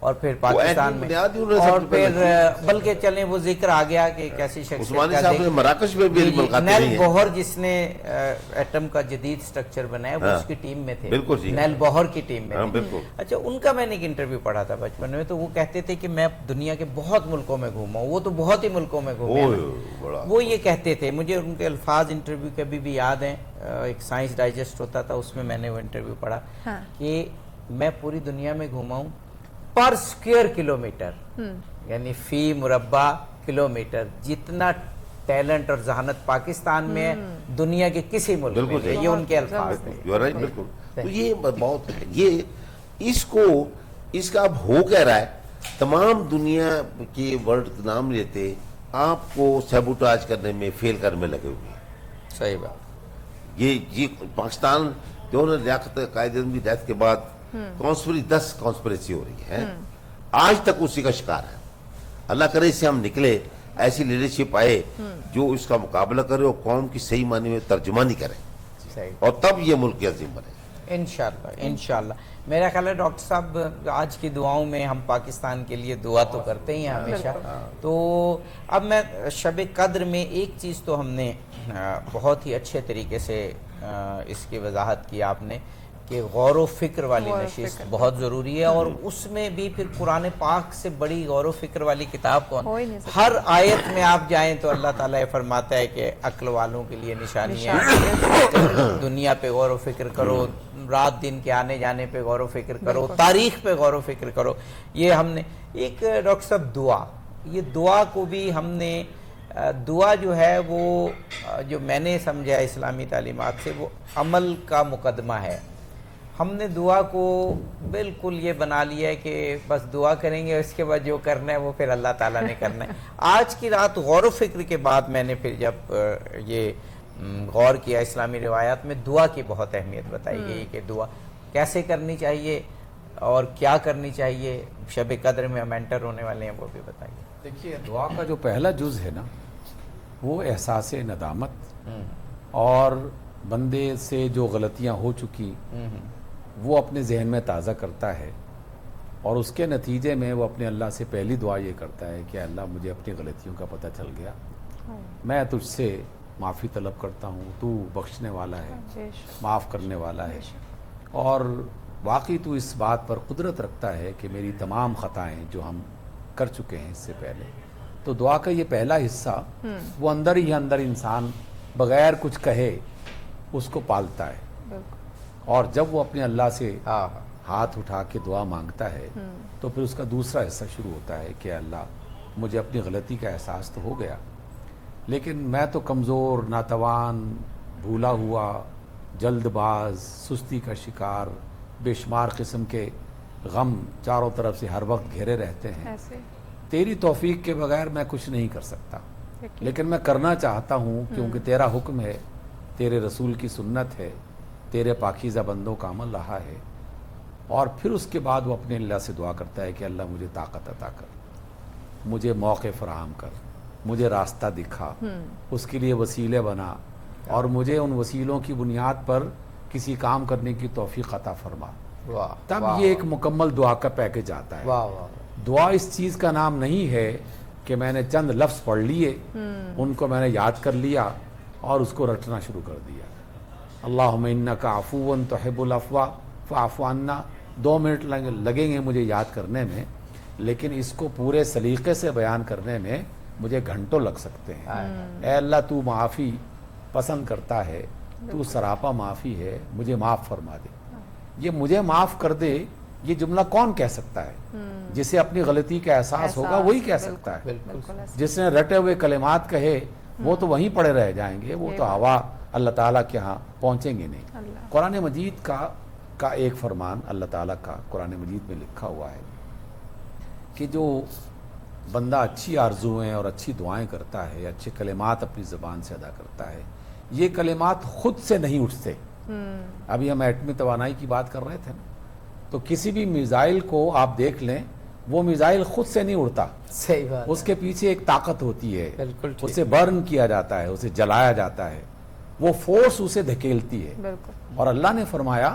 اور پھر پاکستان میں اور پھر بلکہ چلیں وہ ذکر آ گیا کہ کیسی عثمانی صاحب نے مراکش میں بھی نیل گوہر جس نے ایٹم کا جدید سٹرکچر بنایا وہ اس کی ٹیم میں تھے, نیل گوہر کی ٹیم میں تھے. اچھا ان کا میں نے ایک انٹرویو پڑھا تھا بچپن میں, تو وہ کہتے تھے کہ میں دنیا کے بہت ملکوں میں گھوما ہوں, وہ تو بہت ہی ملکوں میں گھومے ہیں, وہ یہ کہتے تھے. مجھے ان کے الفاظ انٹرویو کے ابھی بھی یاد ہیں, ایک سائنس ڈائجسٹ ہوتا تھا اس میں میں نے وہ انٹرویو پڑھا کہ میں پوری دنیا میں گھوما ہوں پر سکوئر کلومیٹر, یعنی فی مربع کلومیٹر جتنا ٹیلنٹ اور ذہانت پاکستان میں ہے دنیا کے کسی ملک میں نہیں. یہ ان کے الفاظ تھے. بالکل. تو یہ بہت یہ اس کا اب ہو کہہ رہا ہے, تمام دنیا کے ورلڈ نام لیتے آپ کو سیبوٹاج کرنے میں فیل کرنے میں لگے ہوئے ہیں. صحیح بات. یہ پاکستان جو نا لیاقت قائد-اعظم کی ڈیتھ کے بعد 10 کانسپریسی ہو رہی ہے, آج تک اسی کا شکار ہے. اللہ کرے اس سے ہم نکلے, ایسی لیڈرشپ آئے جو اس کا مقابلہ کرے اور قوم کی صحیح معنی میں ترجمانی کرے, اور تب یہ ملک عظیم بنے. انشاءاللہ انشاءاللہ. میرا خیال ہے ڈاکٹر صاحب آج کی دعاؤں میں ہم پاکستان کے لیے دعا تو کرتے ہی ہیں ہمیشہ. تو اب میں شب قدر میں ایک چیز تو ہم نے بہت ہی اچھے طریقے سے اس کی وضاحت کی آپ نے کہ غور و فکر والی نشست بہت ضروری ہے, اور اس میں بھی پھر قرآن پاک سے بڑی غور و فکر والی کتاب کون؟ ہر آیت میں آپ جائیں تو اللہ تعالیٰ فرماتا ہے کہ عقل والوں کے لیے نشانی ہے, دنیا پہ غور و فکر کرو, رات دن کے آنے جانے پہ غور و فکر کرو, تاریخ پہ غور و فکر کرو. یہ ہم نے ایک ڈاکٹر صاحب دعا, یہ دعا کو بھی ہم نے, دعا جو ہے وہ جو میں نے سمجھا اسلامی تعلیمات سے وہ عمل کا مقدمہ ہے. ہم نے دعا کو بالکل یہ بنا لیا ہے کہ بس دعا کریں گے, اس کے بعد جو کرنا ہے وہ پھر اللہ تعالیٰ نے کرنا ہے. آج کی رات غور و فکر کے بعد میں نے پھر جب یہ غور کیا اسلامی روایات میں, دعا کی بہت اہمیت بتائی گئی کہ دعا کیسے کرنی چاہیے اور کیا کرنی چاہیے. شب قدر میں ہم انٹر ہونے والے ہیں, وہ بھی بتائیے. دیکھیے دعا کا جو پہلا جز ہے نا وہ احساس ندامت اور بندے سے جو غلطیاں ہو چکی وہ اپنے ذہن میں تازہ کرتا ہے, اور اس کے نتیجے میں وہ اپنے اللہ سے پہلی دعا یہ کرتا ہے کہ اللہ مجھے اپنی غلطیوں کا پتہ چل گیا, میں تجھ سے معافی طلب کرتا ہوں, تو بخشنے والا ہے, معاف کرنے والا ہے, اور واقعی تو اس بات پر قدرت رکھتا ہے کہ میری تمام خطائیں جو ہم کر چکے ہیں اس سے پہلے. تو دعا کا یہ پہلا حصہ وہ اندر ہی اندر انسان بغیر کچھ کہے اس کو پالتا ہے, اور جب وہ اپنے اللہ سے ہاتھ اٹھا کے دعا مانگتا ہے تو پھر اس کا دوسرا حصہ شروع ہوتا ہے کہ اللہ مجھے اپنی غلطی کا احساس تو ہو گیا, لیکن میں تو کمزور, ناتوان, بھولا ہوا, جلد باز, سستی کا شکار, بے شمار قسم کے غم چاروں طرف سے ہر وقت گھیرے رہتے ہیں, تیری توفیق کے بغیر میں کچھ نہیں کر سکتا, لیکن میں کرنا چاہتا ہوں کیونکہ تیرا حکم ہے, تیرے رسول کی سنت ہے, تیرے پاکیزہ بندوں کا عمل رہا ہے. اور پھر اس کے بعد وہ اپنے اللہ سے دعا کرتا ہے کہ اللہ مجھے طاقت عطا کر, مجھے موقع فراہم کر, مجھے راستہ دکھا, اس کے لیے وسیلے بنا, اور مجھے ان وسیلوں کی بنیاد پر کسی کام کرنے کی توفیق عطا فرما. تب یہ ایک مکمل دعا کا پیکج آتا ہے. دعا اس چیز کا نام نہیں ہے کہ میں نے چند لفظ پڑھ لیے, ان کو میں نے یاد کر لیا اور اس کو رٹنا شروع کر دیا. اللہم انکا عفو تحب العفو فاعف عنا, 2 منٹ لگیں گے مجھے یاد کرنے میں, لیکن اس کو پورے سلیقے سے بیان کرنے میں مجھے گھنٹوں لگ سکتے ہیں. اے اللہ تو معافی پسند کرتا ہے, تو سراپا معافی ہے, مجھے معاف فرما دے. یہ مجھے معاف کر دے یہ جملہ کون کہہ سکتا ہے؟ جسے اپنی غلطی کا احساس ہوگا وہی کہہ سکتا ہے. جس نے رٹے ہوئے کلمات کہے وہ تو وہیں پڑے رہ جائیں گے, وہ تو ہوا اللہ تعالیٰ کے ہاں پہنچیں گے نہیں. قرآن مجید کا ایک فرمان اللہ تعالیٰ کا قرآن مجید میں لکھا ہوا ہے کہ جو بندہ اچھی آرزوئیں اور اچھی دعائیں کرتا ہے, اچھے کلمات اپنی زبان سے ادا کرتا ہے, یہ کلمات خود سے نہیں اٹھتے. ابھی ہم ایٹمی توانائی کی بات کر رہے تھے نا, تو کسی بھی میزائل کو آپ دیکھ لیں, وہ میزائل خود سے نہیں اڑتا, صحیح بات, اس کے پیچھے ایک طاقت ہوتی ہے, اسے برن کیا جاتا ہے, اسے جلایا جاتا ہے, وہ فورس اسے دھکیلتی ہے. اور اللہ نے فرمایا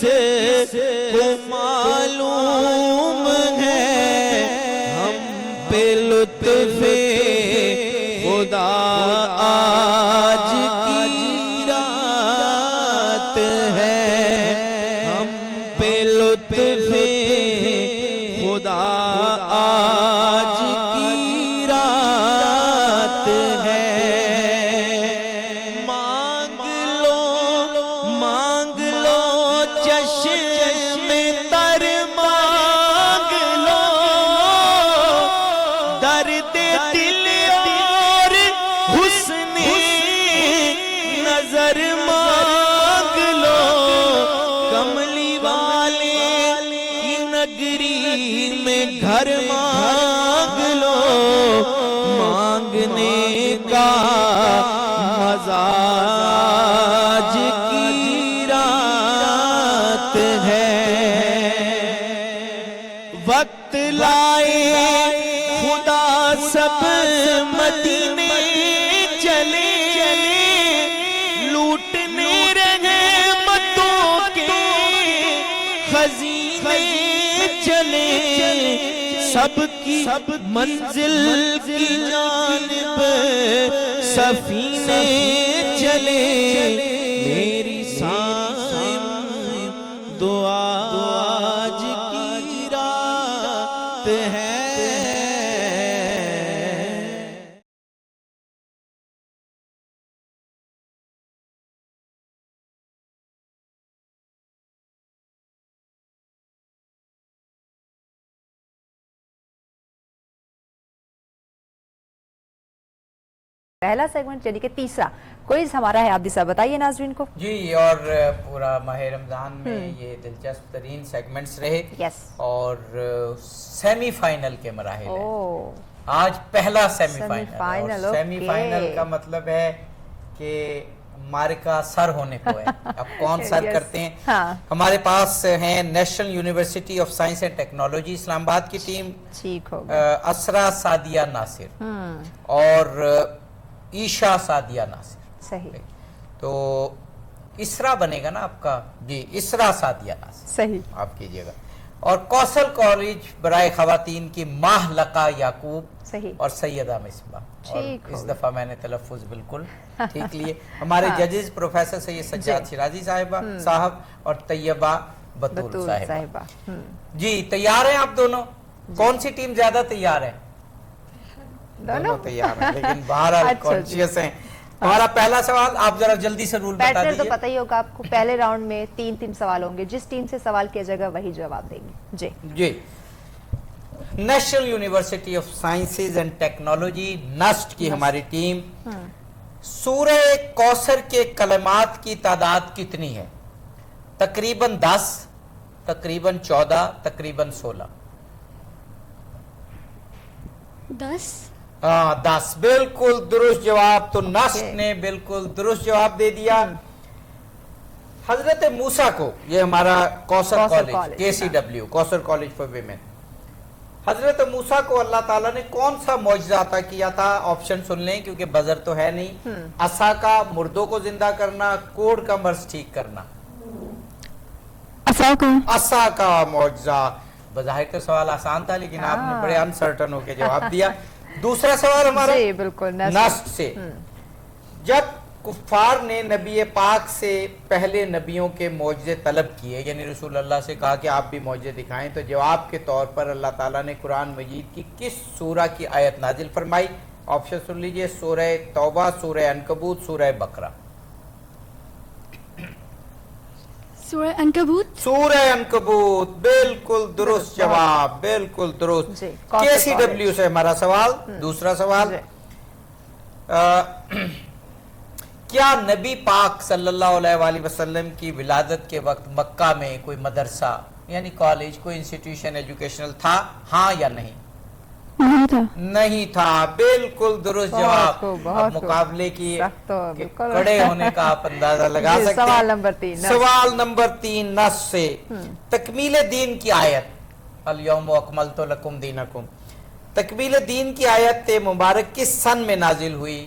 کو معلوم ہے ہم پہ لطف خدا آج کی رات ہے ہم پہ لطف خدا آج کی رات ہے مانگ لو چشم تر مانگ لو درد دل اور حسن نظر مانگ لو کملی والے کی نگری میں گھر مانگ لو مانگنے کا مزاج کی رات ہے وقت لائے خدا سب مدینے چلے لوٹنے رحمتوں کے خزینے چلے سب کی منزل کی جانب سفینے چلے میری سائم دعا آج کی رات ہے پہلا سیگمنٹ یعنی کہ تیسرا کوئز ہمارا ہے. عابدی صاحب بتائیے ناظرین کو. جی اور پورا ماہ رمضان میں یہ دلچسپ ترین سیگمنٹس رہے اور سیمی فائنل کے مراحل ہیں. آج پہلا سیمی فائنل. سیمی فائنل کا مطلب ہے کہ مارکا سر ہونے کو ہے. اب کون سر کرتے ہیں. ہمارے پاس ہیں national university of science and technology Islamabad کی ٹیم, اسرا سعدیہ ناصر اور عیشا سعدیہ ناصر. صحیح. تو اسرا بنے گا نا آپ کا. جی اسرا سعدیہ ناصر صحیح آپ کیجئے گا. اور کوسل کالج برائے خواتین کی ماہ لقا یعقوب اور سیدہ مصباح. اور اس دفعہ میں نے تلفظ بالکل ٹھیک لیے. ہمارے ججز پروفیسر سید سجاد شیرازی صاحب اور طیبہ بطول صاحبہ. جی تیار ہیں آپ دونوں. کون سی ٹیم زیادہ تیار ہے؟ دونوں تیار ہیں لیکن بہرحال کانشیس ہیں. ہمارا پہلا سوال آپ ذرا جلدی سے رول بتا دیجئے. تو پتہ ہی ہوگا آپ کو پہلے راؤنڈ میں 3 سوال ہوں گے. جس ٹیم سے سوال کیا جائے گا وہی جواب دیں گے. جی national university of sciences and technology NUST کی ہماری ٹیم, سورہ کوثر کے کلمات کی تعداد کتنی ہے؟ تقریباً 10, تقریباً 14, تقریباً 16. 10. 10 بالکل درست جواب. تو نسٹ نے بالکل درست جواب دے دیا. حضرت موسیٰ کو, یہ ہمارا Kausar college KCW Kausar college for women, حضرت موسیٰ کو اللہ تعالیٰ نے کون سا معجزہ عطا کیا تھا؟ آپشن سن لیں کیونکہ بزر تو ہے نہیں. عصا کا مردوں کو زندہ کرنا, کوڑ کا مرض ٹھیک کرنا. عصا کا معجزہ. بظاہر تو سوال آسان تھا لیکن آپ نے بڑے انسرٹن ہو کے جواب دیا. دوسرا سوال ہمارا نسٹ سے. جب کفار نے نبی پاک سے پہلے نبیوں کے معجزے طلب کیے, یعنی رسول اللہ سے کہا کہ آپ بھی معجزے دکھائیں, تو جواب کے طور پر اللہ تعالیٰ نے قرآن مجید کی کس سورہ کی آیت نازل فرمائی؟ آپشن سن لیجئے. سورہ توبہ, سورہ عنکبوت, سورہ بقرہ. سورہ عنکبوت. سورہ عنکبوت بالکل درست جواب, بالکل درست. KCW سے ہمارا سوال. دوسرا سوال, کیا نبی پاک صلی اللہ علیہ وآلہ وسلم کی ولادت کے وقت مکہ میں کوئی مدرسہ یعنی کالج, کوئی انسٹیٹیوشن ایجوکیشنل تھا؟ ہاں یا نہیں؟ نہیں تھا. بالکل درست جواب. اب مقابلے کی کڑے ہونے کا آپ اندازہ لگا سکتے ہیں. سوال نمبر 3 نص سے. تکمیل دین کی آیت الیوم اکملت لکم دینکم, تکمیل دین کی آیت مبارک کس سن میں نازل ہوئی؟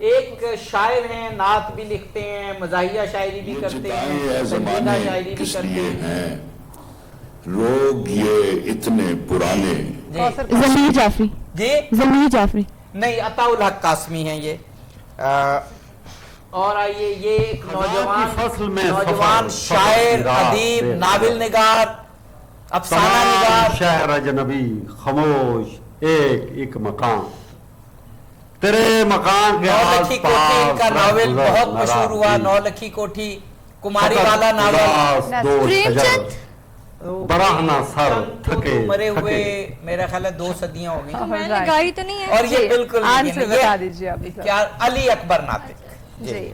ایک شاعر ہیں, نعت بھی لکھتے ہیں, مزاحیہ شاعری بھی کرتے ہیں, سنجیدہ شاعری بھی کرتے ہیں. لوگ یہ اتنے پرانے. ضمیر جعفری. جی ضمیر جعفری. نہیں, عطا الحق قاسمی ہیں یہ. اور آئیے یہ ایک نوجوان شاعر, ادیب, ناول نگار, افسانہ نگار. شہر اجنبی خاموش ایک مقام, تیرے مکان کے نو لکھی کوٹھی ان کا ناول بہت مشہور ہوا. نو لکھی کوٹھی, کماری والا ناول. براہنا سر تھکے مرے ہوئے میرا خیال ہے 2 صدیاں ہو گئی. میں نے گائی تو نہیں ہے. اور یہ بالکل بتا دیجیے آپ. کیا علی اکبر ناطق. جی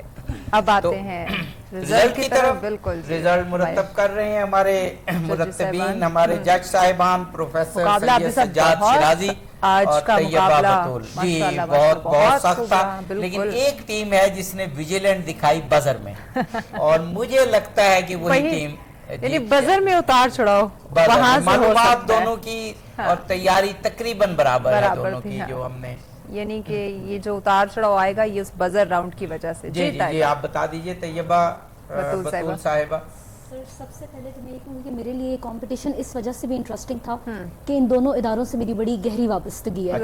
اب آتے ہیں رزلٹ کی طرف. بالکل رزلٹ مرتب کر رہے ہیں ہمارے مرتبین, ہمارے جج صاحبان, پروفیسر سید سجاد شیرازی اور طیبہ بطول. جی بہت بہت سخت تھا, لیکن ایک ٹیم ہے جس نے ویجیلنٹ دکھائی بزر میں, اور مجھے لگتا ہے کہ وہی ٹیم, یعنی بزر میں اتار چڑھاؤ وہاں سے معلومات دونوں کی اور تیاری تقریباً برابر ہے دونوں کی جو ہم نے, یعنی کہ یہ جو اتار چڑھاؤ آئے گا یہ اس بزر راؤنڈ کی وجہ سے. جی جی آپ بتا دیجئے طیبہ بطول صاحبہ. سر سب سے پہلے تو میں یہ کہوں کہ میرے لیے یہ کمپٹیشن اس وجہ سے بھی انٹرسٹنگ تھا کہ ان دونوں اداروں سے میری بڑی گہری وابستگی ہے.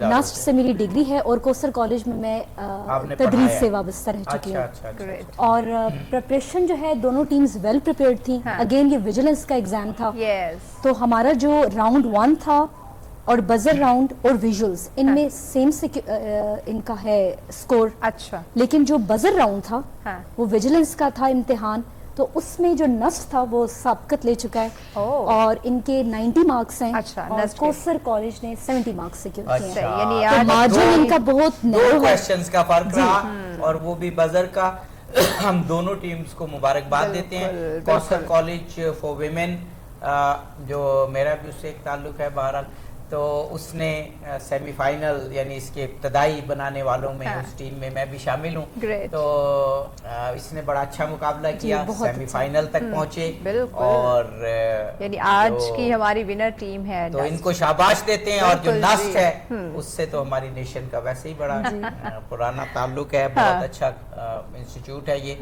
ناسٹ سے میری ڈگری ہے اور کوسر کالج میں میں تدریس سے وابستہ رہ چکی ہوں, اور پریپریشن جو ہے دونوں ٹیمز ویل پریپیئرڈ تھیں. اگین یہ ویجیلنس کا ایگزام تھا, تو ہمارا جو راؤنڈ 1 تھا اور بزر راؤنڈ اور ویژولز ان میں سیم سے ان کا ہے سکور. اچھا, لیکن جو بزر راؤنڈ تھا وہ ویجیلنس کا تھا امتحان, تو اس میں جو نسٹ تھا وہ سابقت لے چکا ہے اور ان کے 90 مارکس ہیں. اور کوسر کالج نے 70 مارکس سیکیور کیے ہیں, یعنی مارجن ان کا بہت نیرو ہے. 2 کوسچنز کا فرق رہا اور وہ بھی بزر کا. ہم دونوں ٹیمز کو مبارکباد دیتے ہیں. کوسر کالج فار ویمن جو میرا بھی اس سے ایک تعلق ہے بہرحال, تو اس نے سیمی فائنل یعنی اس کے ابتدائی بنانے والوں میں اس ٹیم میں میں بھی شامل ہوں, تو اس نے بڑا اچھا مقابلہ کیا, سیمی فائنل تک پہنچے. اور یعنی آج کی ہماری ونر ٹیم ہے, تو ان کو شاباش دیتے ہیں. اور جو نسٹ ہے اس سے تو ہماری نیشن کا ویسے ہی بڑا پرانا تعلق ہے, بہت اچھا انسٹیٹیوٹ ہے یہ,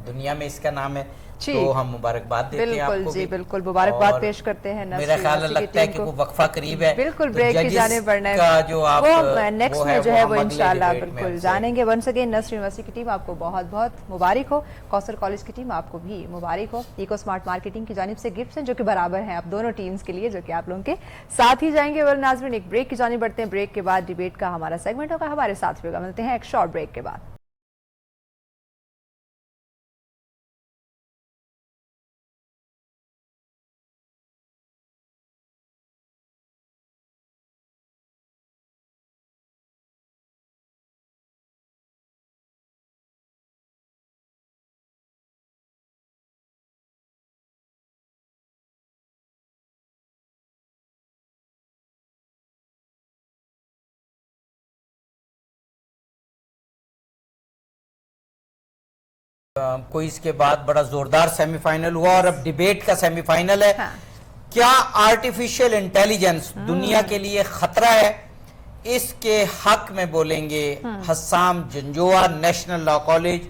دنیا میں اس کا نام ہے. تو ہم مبارکباد دیتے ہیں آپ کو. جی بالکل مبارکباد پیش کرتے ہیں. میرا خیال لگتا ہے کہ وہ وقفہ قریب ہے, بالکل بریک کی جانب بڑھنا ہے, وہ نیکسٹ میں جو ہے وہ انشاءاللہ بالکل جانیں گے. ونس اگین نصر یونیورسٹی کی ٹیم آپ کو بہت بہت مبارک ہو, کوثر کالج کی ٹیم آپ کو بھی مبارک ہو. ایکو سمارٹ مارکیٹنگ کی جانب سے گفٹس ہیں جو کہ برابر ہیں آپ دونوں ٹیمز کے لیے, جو کہ آپ لوگوں کے ساتھ ہی جائیں گے. اور ناظرین ایک بریک کی جانب بڑھتے ہیں, بریک کے بعد ڈیبیٹ کا ہمارا سیگمنٹ ہوگا, ہمارے ساتھ بھی ہوگا. ملتے ہیں ایک شارٹ بریک کے بعد. کوئز کے بعد بڑا زوردار سیمی فائنل ہوا, اور اب ڈیبیٹ کا سیمی فائنل ہے. کیا آرٹیفیشل انٹیلیجنس دنیا کے لیے خطرہ ہے؟ اس کے حق میں بولیں گے Hussam Janjua, national law college.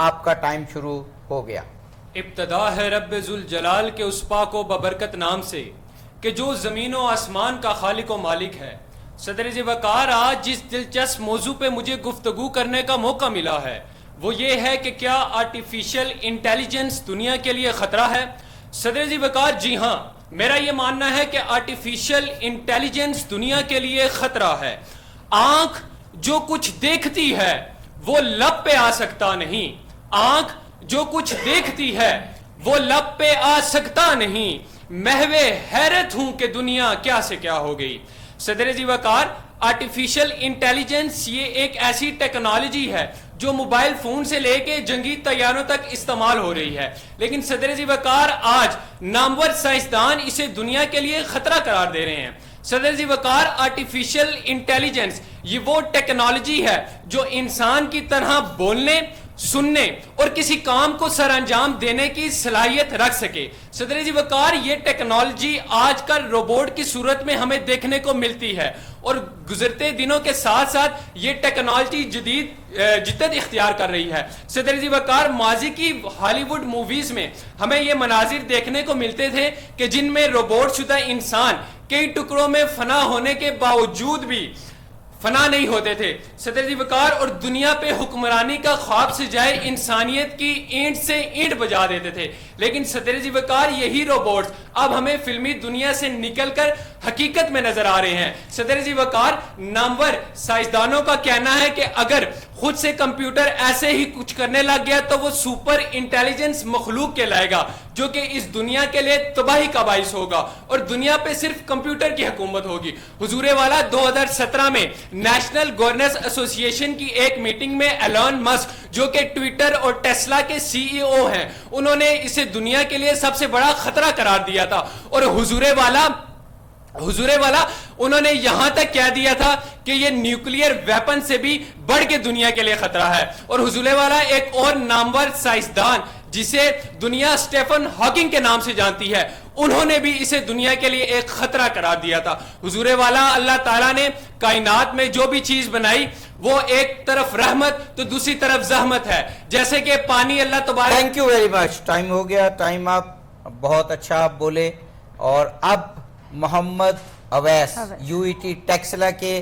آپ کا ٹائم شروع ہو گیا. ابتدا ہے رب ذوالجلال کے اس پاک و ببرکت نام سے کہ جو زمین و آسمان کا خالق و مالک ہے. صدر وقار, آج جس دلچسپ موضوع پہ مجھے گفتگو کرنے کا موقع ملا ہے وہ یہ ہے کہ کیا آرٹیفیشل انٹیلیجنس دنیا کے لیے خطرہ ہے. صدر وقار, جی ہاں, میرا یہ ماننا ہے کہ آرٹیفیشل انٹیلیجنس دنیا کے لیے خطرہ ہے. آنکھ جو کچھ دیکھتی ہے وہ لب پہ آ سکتا نہیں, آنکھ جو کچھ دیکھتی ہے وہ لب پہ آ سکتا نہیں. محو حیرت ہوں کہ دنیا کیا سے کیا ہو گئی. صدر وقار, آرٹیفیشل انٹیلیجنس یہ ایک ایسی ٹیکنالوجی ہے جو موبائل فون سے لے کے جنگی طیاروں تک استعمال ہو رہی ہے, لیکن صدر وقار آج نامور سائنسدان اسے دنیا کے لیے خطرہ قرار دے رہے ہیں. صدر وقار, آرٹیفیشل انٹیلیجنس یہ وہ ٹیکنالوجی ہے جو انسان کی طرح بولنے سننے اور کسی کام کو سر انجام دینے کی صلاحیت رکھ سکے. صدر جی وقار یہ ٹیکنالوجی آج کل روبوٹ کی صورت میں ہمیں دیکھنے کو ملتی ہے اور گزرتے دنوں کے ساتھ ساتھ یہ ٹیکنالوجی جدت اختیار کر رہی ہے. صدر جی وقار ماضی کی ہالی ووڈ موویز میں ہمیں یہ مناظر دیکھنے کو ملتے تھے کہ جن میں روبوٹ شدہ انسان کئی ٹکڑوں میں فنا ہونے کے باوجود بھی فنا نہیں ہوتے تھے. صدر جی وقار اور دنیا پہ حکمرانی کا خواب سجائے انسانیت کی اینٹ سے اینٹ بجا دیتے تھے. لیکن صدر جی وقار یہی روبوٹس اب ہمیں فلمی دنیا سے نکل کر حقیقت میں نظر آ رہے ہیں. صدر جی وقار نامور سائنسدانوں کا کہنا ہے کہ اگر خود سے کمپیوٹر ایسے ہی کچھ کرنے لگ گیا تو وہ سپر انٹیلیجنس مخلوق کہلائے گا جو کہ اس دنیا کے لیے تباہی کا باعث ہوگا اور دنیا پہ صرف کمپیوٹر کی حکومت ہوگی. حضور والا 2017 میں نیشنل گورننس ایسوسی ایشن کی ایک میٹنگ میں ایلون مسک جو کہ ٹویٹر اور ٹیسلا کے سی ای او ہیں انہوں نے اسے دنیا کے لیے سب سے بڑا خطرہ قرار دیا تھا اور حضور والا انہوں نے یہاں تک کہہ دیا تھا کہ یہ نیوکلیئر ویپن سے بھی بڑھ کے دنیا کے لیے خطرہ ہے. اور حضور والا ایک اور نامور سائنسدان جسے دنیا سٹیفن ہاکنگ کے نام سے جانتی ہے انہوں نے بھی اسے دنیا کے لیے ایک خطرہ قرار دیا تھا. حضور والا اللہ تعالیٰ نے کائنات میں جو بھی چیز بنائی وہ ایک طرف رحمت تو دوسری طرف زحمت ہے. جیسے کہ پانی اللہ تبارک. Thank you very much. Time ہو گیا. ٹائم آپ بہت اچھا آپ بولے. اور اب Muhammad Awais U E T Taxila کے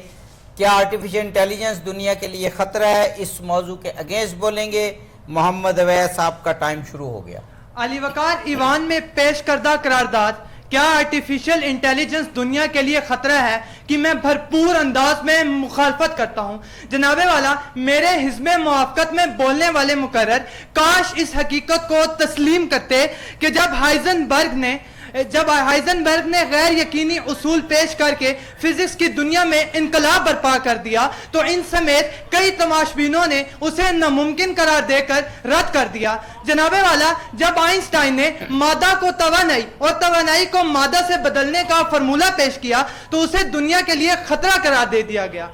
کیا آرٹیفیشل انٹیلیجنس دنیا کے لیے خطرہ ہے اس موضوع کے اگینسٹ بولیں گے. محمد اویس آپ کا ٹائم شروع ہو گیا. علی وقار ایوان میں پیش کردہ قرارداد کیا آرٹیفیشل انٹیلیجنس دنیا کے لیے خطرہ ہے کہ میں بھرپور انداز میں مخالفت کرتا ہوں. جناب والا میرے حزب موافقت میں بولنے والے مقرر کاش اس حقیقت کو تسلیم کرتے کہ جب ہائزنبرگ نے غیر یقینی اصول پیش کر کے فزکس کی دنیا میں انقلاب برپا کر دیا تو ان سمیت کئی تماشبینوں نے اسے ناممکن قرار دے کر رد کر دیا. جناب والا جب آئنسٹائن نے مادہ کو توانائی اور توانائی کو مادہ سے بدلنے کا فارمولہ پیش کیا تو اسے دنیا کے لیے خطرہ قرار دے دیا گیا.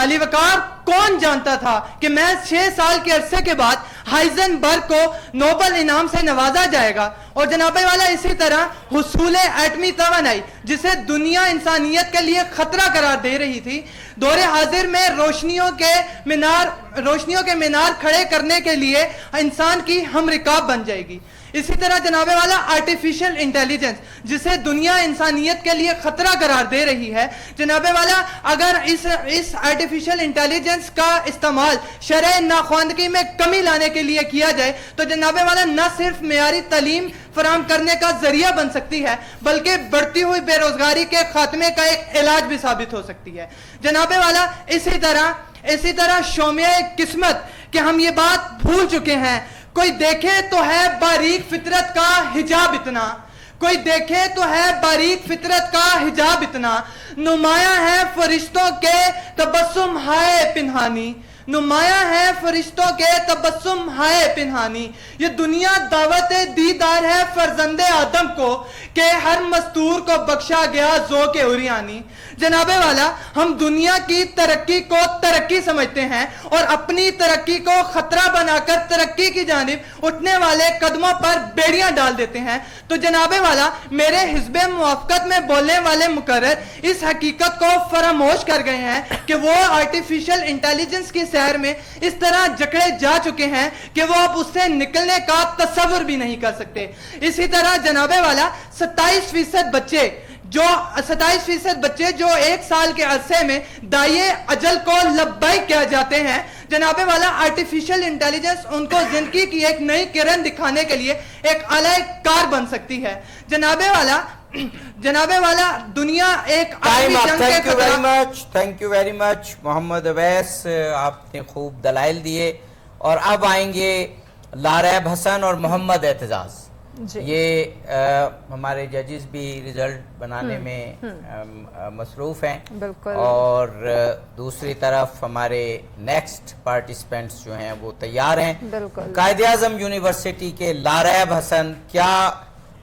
علی وقار کون جانتا تھا کہ میں 6 سال کے عرصے کے بعد ہائزنبرگ کو نوبل انعام سے نوازا جائے گا. اور جناب والا اسی طرح حصول ایٹمی توانائی جسے دنیا انسانیت کے لیے خطرہ قرار دے رہی تھی دور حاضر میں روشنیوں کے مینار کھڑے کرنے کے لیے انسان کی ہم رکاب بن جائے گی. اسی طرح جناب والا آرٹیفیشل انٹیلیجنس جسے دنیا انسانیت کے لیے خطرہ قرار دے رہی ہے جناب والا اگر اس آرٹیفیشل انٹیلیجنس کا استعمال شرع ناخواندگی میں کمی لانے کے لیے کیا جائے تو جناب والا نہ صرف معیاری تعلیم فراہم کرنے کا ذریعہ بن سکتی ہے بلکہ بڑھتی ہوئی بے روزگاری کے خاتمے کا ایک علاج بھی ثابت ہو سکتی ہے. جناب والا اسی طرح شومیہ قسمت کہ ہم یہ بات بھول چکے ہیں کوئی دیکھے تو ہے باریک فطرت کا حجاب اتنا کوئی دیکھے تو ہے باریک فطرت کا حجاب اتنا نمایاں ہے فرشتوں کے تبسم ہائے پنہانی نمایاں ہے فرشتوں کے تبسم ہائے پنہانی. یہ دنیا دعوت دیدار ہے فرزند آدم کو کہ ہر مستور کو بخشا گیا ذوق عریانی. جناب والا ہم دنیا کی ترقی کو ترقی سمجھتے ہیں اور اپنی ترقی کو خطرہ بنا کر ترقی کی جانب اٹھنے والے قدموں پر بیڑیاں ڈال دیتے ہیں. تو جناب والا میرے حزب موافقت میں بولنے والے مقرر اس حقیقت کو فراموش کر گئے ہیں کہ وہ آرٹیفیشل انٹیلیجنس کی سیر میں اس طرح جکڑے جا چکے ہیں کہ وہ اب اس سے نکلنے کا تصور بھی نہیں کر سکتے. اسی طرح جناب والا 27% بچے جو 1 سال کے عرصے میں دائیں اجل کو لبیک کیا جاتے ہیں جناب والا آرٹیفیشل انٹیلیجنس ان کو زندگی کی ایک نئی کرن دکھانے کے لیے ایک آلہ کار بن سکتی ہے. جناب والا دنیا ایک تھینک یو ویری مچ محمد اویس. آپ نے خوب دلائل دیے. اور اب آئیں گے لاریب حسن اور محمد اعتزاز. یہ ہمارے ججز بھی ریزلٹ بنانے میں مصروف ہیں اور دوسری طرف ہمارے نیکسٹ پارٹیسپینٹس جو ہیں وہ تیار ہیں. قائد اعظم یونیورسٹی کے لاریب حسن کیا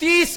30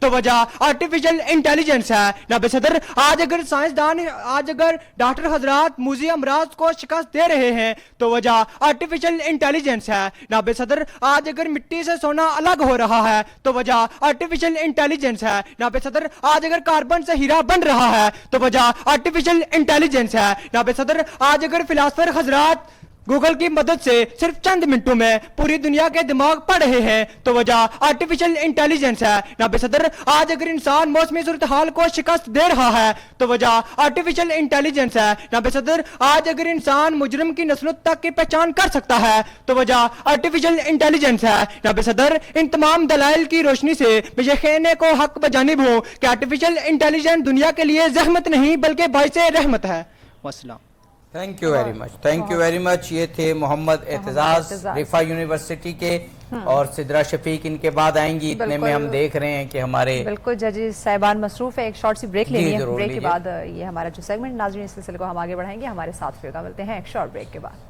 تو وجہ آرٹیفیشل انٹیلیجنس ہے. جناب صدر آج اگر سائنسدان آج اگر ڈاکٹر حضرات موذی امراض کو شکست دے رہے ہیں تو وجہ آرٹیفیشل انٹیلیجنس ہے. جناب صدر آج اگر مٹی سے سونا الگ ہو رہا ہے تو وجہ آرٹیفیشل انٹیلیجنس ہے. جناب صدر آج اگر کاربن سے ہیرا بن رہا ہے تو وجہ آرٹیفیشل انٹیلیجنس ہے. جناب صدر آج اگر فلاسفر حضرات گوگل کی مدد سے صرف چند منٹوں میں پوری دنیا کے دماغ پڑھ رہے ہیں تو وجہ آرٹیفیشل انٹیلیجنس ہے. جناب صدر آج اگر انسان موسمی صورتحال کو شکست دے رہا ہے تو وجہ آرٹیفیشل انٹیلیجنس ہے. جناب صدر آج اگر انسان مجرم کی نسلوں تک کی پہچان کر سکتا ہے تو وجہ آرٹیفیشل انٹیلیجنس ہے. جناب صدر ان تمام دلائل کی روشنی سے میں یہ کہنے کو حق بجانب ہوں کہ آرٹیفیشل انٹیلیجنس دنیا کے لیے زحمت نہیں بلکہ باعث رحمت ہے. والسلام. Thank you very much, thank you very مچ. یہ تھے محمد اعتزاز رفا یونیورسٹی کے، اور سدرا شفیق ان کے بعد آئیں گی. اتنے میں ہم دیکھ رہے ہیں کہ ہمارے بالکل ججز صاحبان مصروف ہے. ایک شارٹ سی بریک لینی ہے، بریک کے بعد یہ ہمارا جو سیگمنٹ ناظرین اس سلسلے کو ہم آگے بڑھائیں گے. ہمارے ساتھ پھر ملتے ہیں ایک شارٹ بریک کے بعد.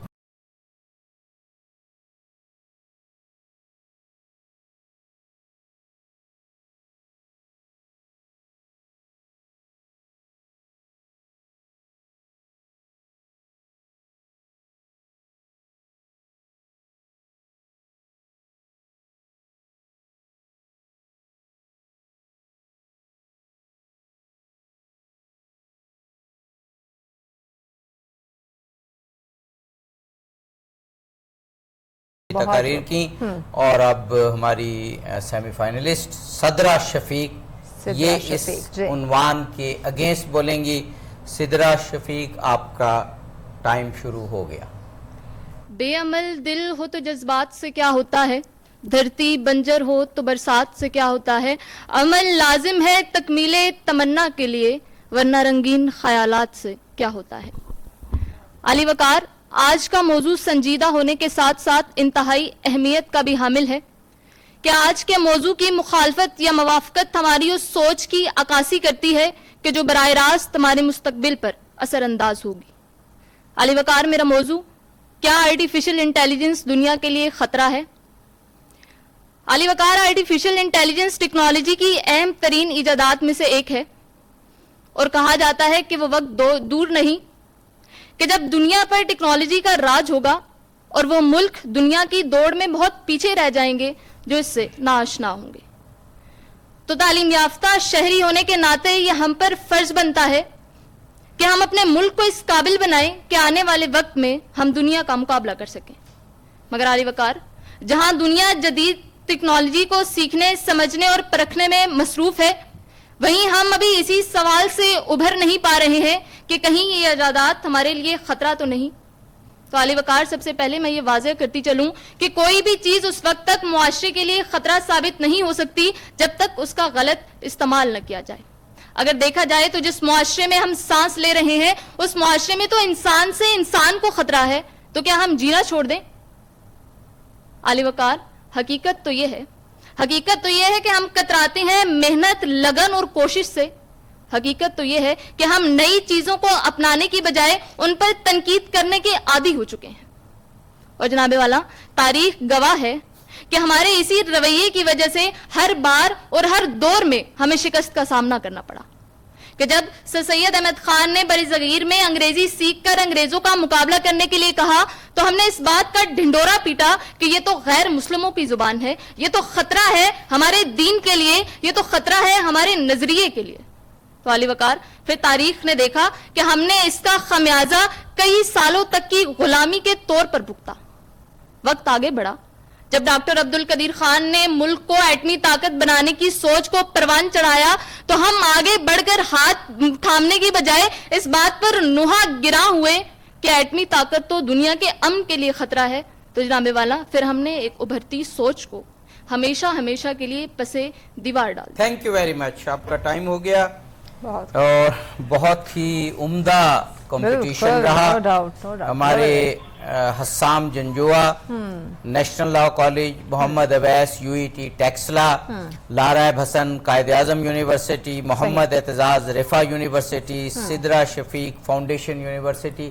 تقاریر کی، اور اب ہماری سیمی فائنلسٹ سدرا شفیق یہ اس عنوان کے اگینسٹ بولیں گی. سدرا شفیق آپ کا ٹائم شروع ہو گیا. بے عمل دل ہو تو جذبات سے کیا ہوتا ہے، دھرتی بنجر ہو تو برسات سے کیا ہوتا ہے. عمل لازم ہے تکمیل تمنا کے لیے، ورنہ رنگین خیالات سے کیا ہوتا ہے. علی وقار، آج کا موضوع سنجیدہ ہونے کے ساتھ ساتھ انتہائی اہمیت کا بھی حامل ہے کہ آج کے موضوع کی مخالفت یا موافقت ہماری اس سوچ کی عکاسی کرتی ہے کہ جو براہ راست ہمارے مستقبل پر اثر انداز ہوگی. علی وقار، میرا موضوع کیا آرٹیفیشل انٹیلیجنس دنیا کے لیے خطرہ ہے؟ علی وقار، آرٹیفیشل انٹیلیجنس ٹیکنالوجی کی اہم ترین ایجادات میں سے ایک ہے، اور کہا جاتا ہے کہ وہ وقت دور نہیں کہ جب دنیا پر ٹیکنالوجی کا راج ہوگا اور وہ ملک دنیا کی دوڑ میں بہت پیچھے رہ جائیں گے جو اس سے ناآشنا ہوں گے. تو تعلیم یافتہ شہری ہونے کے ناطے یہ ہم پر فرض بنتا ہے کہ ہم اپنے ملک کو اس قابل بنائیں کہ آنے والے وقت میں ہم دنیا کا مقابلہ کر سکیں. مگر علی وقار، جہاں دنیا جدید ٹیکنالوجی کو سیکھنے، سمجھنے اور پرکھنے میں مصروف ہے، وہیں ہم ابھی اسی سوال سے ابھر نہیں پا رہے ہیں کہ کہیں یہ ایجادات ہمارے لیے خطرہ تو نہیں. تو علی وقار، سب سے پہلے میں یہ واضح کرتی چلوں کہ کوئی بھی چیز اس وقت تک معاشرے کے لیے خطرہ ثابت نہیں ہو سکتی جب تک اس کا غلط استعمال نہ کیا جائے. اگر دیکھا جائے تو جس معاشرے میں ہم سانس لے رہے ہیں اس معاشرے میں تو انسان سے انسان کو خطرہ ہے، تو کیا ہم جینا چھوڑ دیں؟ علی وقار، حقیقت تو یہ ہے کہ ہم کتراتے ہیں محنت، لگن اور کوشش سے. حقیقت تو یہ ہے کہ ہم نئی چیزوں کو اپنانے کی بجائے ان پر تنقید کرنے کے عادی ہو چکے ہیں. اور جناب والا، تاریخ گواہ ہے کہ ہمارے اسی رویے کی وجہ سے ہر بار اور ہر دور میں ہمیں شکست کا سامنا کرنا پڑا. کہ جب سر سید احمد خان نے بر صغیر میں انگریزی سیکھ کر انگریزوں کا مقابلہ کرنے کے لیے کہا تو ہم نے اس بات کا ڈھنڈورا پیٹا کہ یہ تو غیر مسلموں کی زبان ہے، یہ تو خطرہ ہے ہمارے دین کے لیے، یہ تو خطرہ ہے ہمارے نظریے کے لیے. تو علی وقار، پھر تاریخ نے دیکھا کہ ہم نے اس کا خمیازہ کئی سالوں تک کی غلامی کے طور پر بھگتا. وقت آگے بڑھا جب ڈاکٹر عبد القدیر خان نے ملک کو ایٹمی طاقت بنانے کی سوچ کو پروان چڑھایا تو ہم آگے بڑھ کر ہاتھ تھامنے کی بجائے اس بات پر نوحہ گراں ہوئے کہ ایٹمی طاقت تو دنیا کے امن کے لیے خطرہ ہے. تو جناب والا، پھر ہم نے ایک ابھرتی سوچ کو ہمیشہ کے لیے پسے دیوار ڈال. تھینک یو ویری مچ. آپ کا ٹائم ہو گیا اور بہت ہی عمدہ کمپٹیشن رہا. ہمارے Hussam Janjua national law college, Muhammad Awais UET Taxila, Laraib Hassan Quaid Azam university, Muhammad Aitzaz Riphah university, Sidra Shafiq foundation university.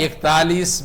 41,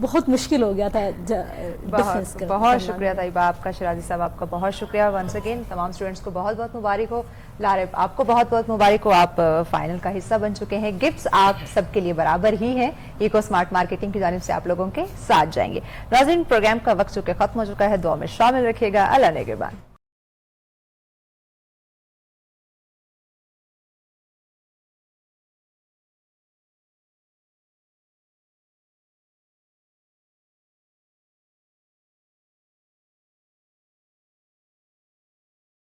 بہت مشکل ہو گیا تھا بہت شکریہ طیبہ آپ کا. شرازی صاحب آپ کا بہت شکریہ ونس اگین. تمام اسٹوڈنٹس کو بہت بہت مبارک ہو. لارب آپ کو بہت بہت مبارک ہو, آپ فائنل کا حصہ بن چکے ہیں. گفٹس آپ سب کے لیے برابر ہی ہیں, ایکو اسمارٹ مارکیٹنگ کی جانب سے آپ لوگوں کے ساتھ جائیں گے. ناظرین پروگرام کا وقت چونکہ ختم ہو چکا ہے, دعا میں شامل رکھیے گا. اللہ نگہبان.